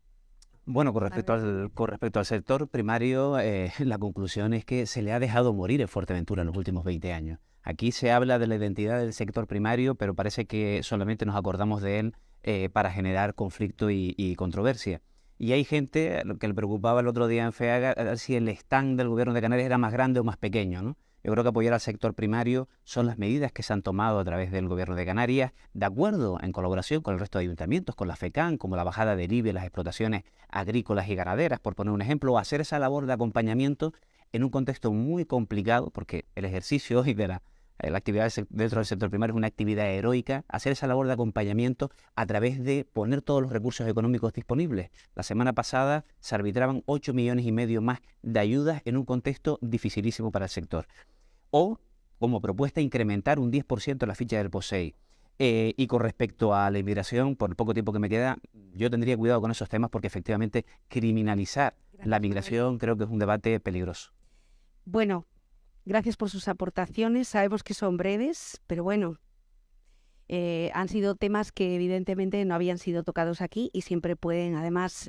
Bueno, con respecto al sector primario, la conclusión es que se le ha dejado morir en Fuerteventura en los últimos 20 años. Aquí se habla de la identidad del sector primario, pero parece que solamente nos acordamos de él para generar conflicto y controversia. Y hay gente que le preocupaba el otro día en FEAGA si el stand del gobierno de Canarias era más grande o más pequeño, ¿no? Yo creo que apoyar al sector primario son las medidas que se han tomado a través del gobierno de Canarias, de acuerdo, en colaboración con el resto de ayuntamientos, con la FECAN, como la bajada del IBI, las explotaciones agrícolas y ganaderas, por poner un ejemplo, o hacer esa labor de acompañamiento en un contexto muy complicado, porque el ejercicio hoy de la actividad dentro del sector primario es una actividad heroica, hacer esa labor de acompañamiento a través de poner todos los recursos económicos disponibles. La semana pasada se arbitraban 8,5 millones más de ayudas en un contexto dificilísimo para el sector. O, como propuesta, incrementar un 10% la ficha del POSEI. Y con respecto a la inmigración, por el poco tiempo que me queda, yo tendría cuidado con esos temas porque efectivamente criminalizar la migración creo que es un debate peligroso. Bueno, gracias por sus aportaciones. Sabemos que son breves, pero bueno, han sido temas que evidentemente no habían sido tocados aquí y siempre pueden además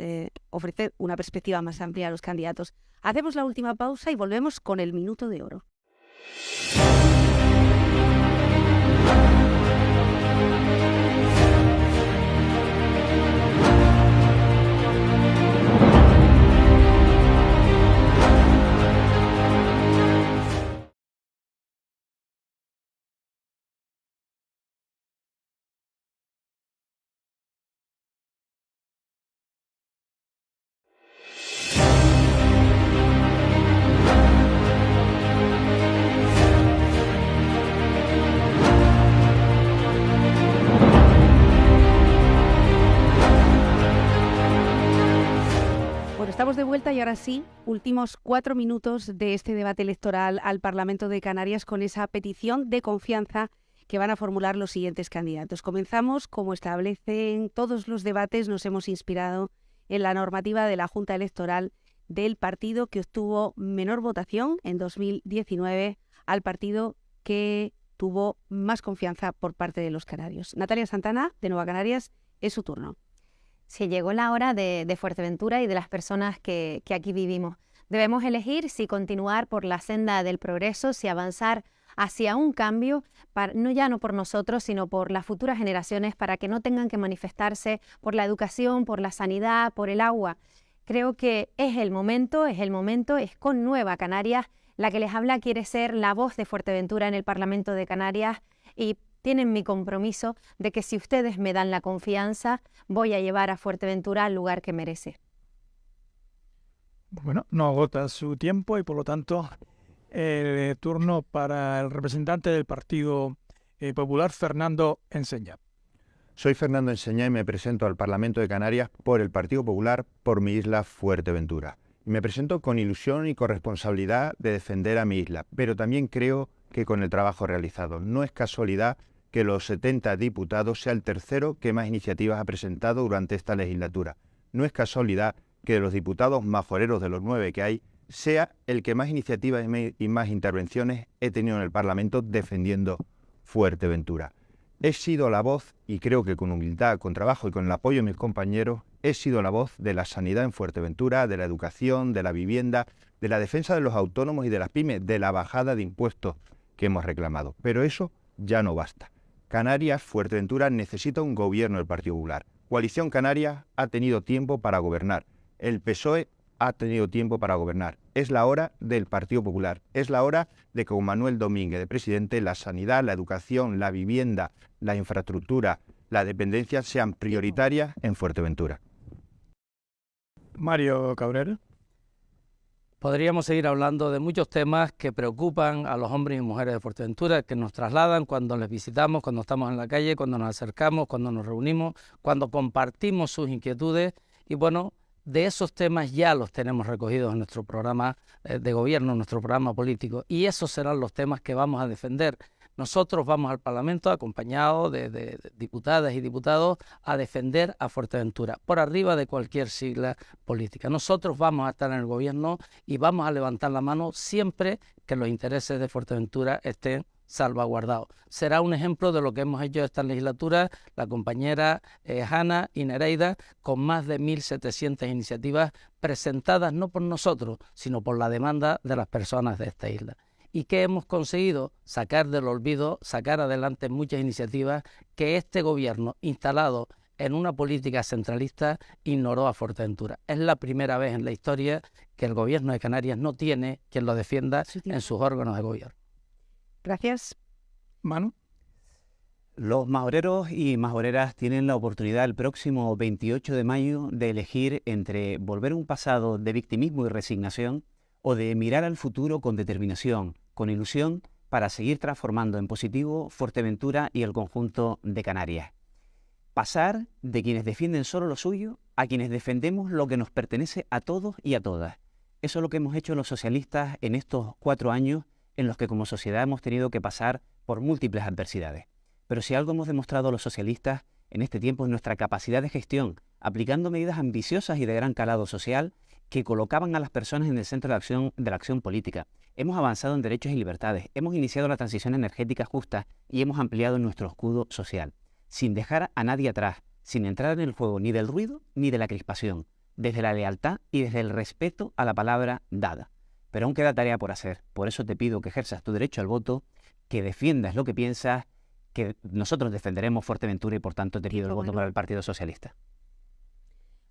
ofrecer una perspectiva más amplia a los candidatos. Hacemos la última pausa y volvemos con el Minuto de Oro. Estamos de vuelta y ahora sí, últimos 4 minutos de este debate electoral al Parlamento de Canarias con esa petición de confianza que van a formular los siguientes candidatos. Comenzamos, como establecen todos los debates, nos hemos inspirado en la normativa de la Junta Electoral del partido que obtuvo menor votación en 2019 al partido que tuvo más confianza por parte de los canarios. Natalia Santana, de Nueva Canarias, es su turno. Sí, llegó la hora de Fuerteventura y de las personas que aquí vivimos. Debemos elegir si continuar por la senda del progreso, si avanzar hacia un cambio, no por nosotros, sino por las futuras generaciones, para que no tengan que manifestarse por la educación, por la sanidad, por el agua. Creo que es el momento, es con Nueva Canarias. La que les habla quiere ser la voz de Fuerteventura en el Parlamento de Canarias y tienen mi compromiso de que si ustedes me dan la confianza, voy a llevar a Fuerteventura al lugar que merece. Bueno, no agota su tiempo y por lo tanto el turno para el representante del Partido Popular, Fernando Enseñá. Soy Fernando Enseñá y me presento al Parlamento de Canarias por el Partido Popular, por mi isla Fuerteventura. Y me presento con ilusión y con responsabilidad de defender a mi isla, pero también creo que con el trabajo realizado. No es casualidad que los 70 diputados sea el tercero que más iniciativas ha presentado durante esta legislatura. No es casualidad que de los diputados majoreros de los 9 que hay, sea el que más iniciativas y más intervenciones he tenido en el Parlamento defendiendo Fuerteventura. He sido la voz, y creo que con humildad, con trabajo y con el apoyo de mis compañeros, he sido la voz de la sanidad en Fuerteventura, de la educación, de la vivienda, de la defensa de los autónomos y de las pymes, de la bajada de impuestos que hemos reclamado. Pero eso ya no basta. Canarias, Fuerteventura, necesita un gobierno del Partido Popular. Coalición Canaria ha tenido tiempo para gobernar. El PSOE ha tenido tiempo para gobernar. Es la hora del Partido Popular. Es la hora de que con Manuel Domínguez de presidente la sanidad, la educación, la vivienda, la infraestructura, la dependencia sean prioritarias en Fuerteventura. Mario Cabrera. Podríamos seguir hablando de muchos temas que preocupan a los hombres y mujeres de Fuerteventura, que nos trasladan cuando les visitamos, cuando estamos en la calle, cuando nos acercamos, cuando nos reunimos, cuando compartimos sus inquietudes. Y bueno, de esos temas ya los tenemos recogidos en nuestro programa de gobierno, en nuestro programa político, y esos serán los temas que vamos a defender. Nosotros vamos al Parlamento acompañados de diputadas y diputados a defender a Fuerteventura, por arriba de cualquier sigla política. Nosotros vamos a estar en el gobierno y vamos a levantar la mano siempre que los intereses de Fuerteventura estén salvaguardados. Será un ejemplo de lo que hemos hecho esta legislatura, la compañera Hanna y Nereida, con más de 1.700 iniciativas presentadas no por nosotros, sino por la demanda de las personas de esta isla. ¿Y qué hemos conseguido? Sacar del olvido, sacar adelante muchas iniciativas que este gobierno, instalado en una política centralista, ignoró a Fuerteventura. Es la primera vez en la historia que el gobierno de Canarias no tiene quien lo defienda en sus órganos de gobierno. Gracias. Manu. Los majoreros y majoreras tienen la oportunidad el próximo 28 de mayo de elegir entre volver a un pasado de victimismo y resignación o de mirar al futuro con determinación, con ilusión para seguir transformando en positivo Fuerteventura y el conjunto de Canarias. Pasar de quienes defienden solo lo suyo a quienes defendemos lo que nos pertenece a todos y a todas. Eso es lo que hemos hecho los socialistas en estos 4 años en los que como sociedad hemos tenido que pasar por múltiples adversidades. Pero si algo hemos demostrado los socialistas en este tiempo es nuestra capacidad de gestión, aplicando medidas ambiciosas y de gran calado social que colocaban a las personas en el centro de la acción política. Hemos avanzado en derechos y libertades, hemos iniciado la transición energética justa y hemos ampliado nuestro escudo social, sin dejar a nadie atrás, sin entrar en el juego ni del ruido ni de la crispación, desde la lealtad y desde el respeto a la palabra dada. Pero aún queda tarea por hacer, por eso te pido que ejerzas tu derecho al voto, que defiendas lo que piensas, que nosotros defenderemos Fuerteventura y por tanto te pido el voto para el Partido Socialista.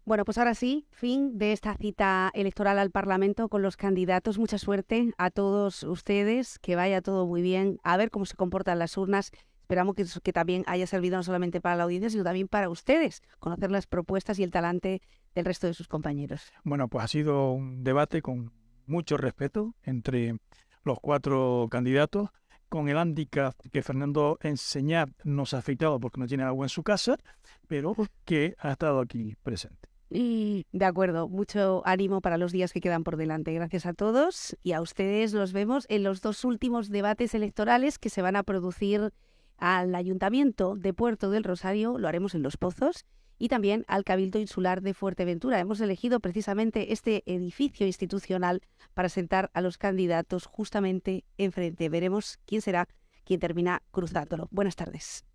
Bueno, pues ahora sí, fin de esta cita electoral al Parlamento con los candidatos. Mucha suerte a todos ustedes, que vaya todo muy bien, a ver cómo se comportan las urnas. Esperamos que también haya servido no solamente para la audiencia, sino también para ustedes, conocer las propuestas y el talante del resto de sus compañeros. Bueno, pues ha sido un debate con mucho respeto entre los 4 candidatos, con el hándicap que Fernando Enseñar nos ha afectado porque no tiene agua en su casa, pero que ha estado aquí presente. De acuerdo, mucho ánimo para los días que quedan por delante. Gracias a todos y a ustedes los vemos en los 2 últimos debates electorales que se van a producir al Ayuntamiento de Puerto del Rosario, lo haremos en Los Pozos, y también al Cabildo Insular de Fuerteventura. Hemos elegido precisamente este edificio institucional para sentar a los candidatos justamente enfrente. Veremos quién será quien termina cruzándolo. Buenas tardes.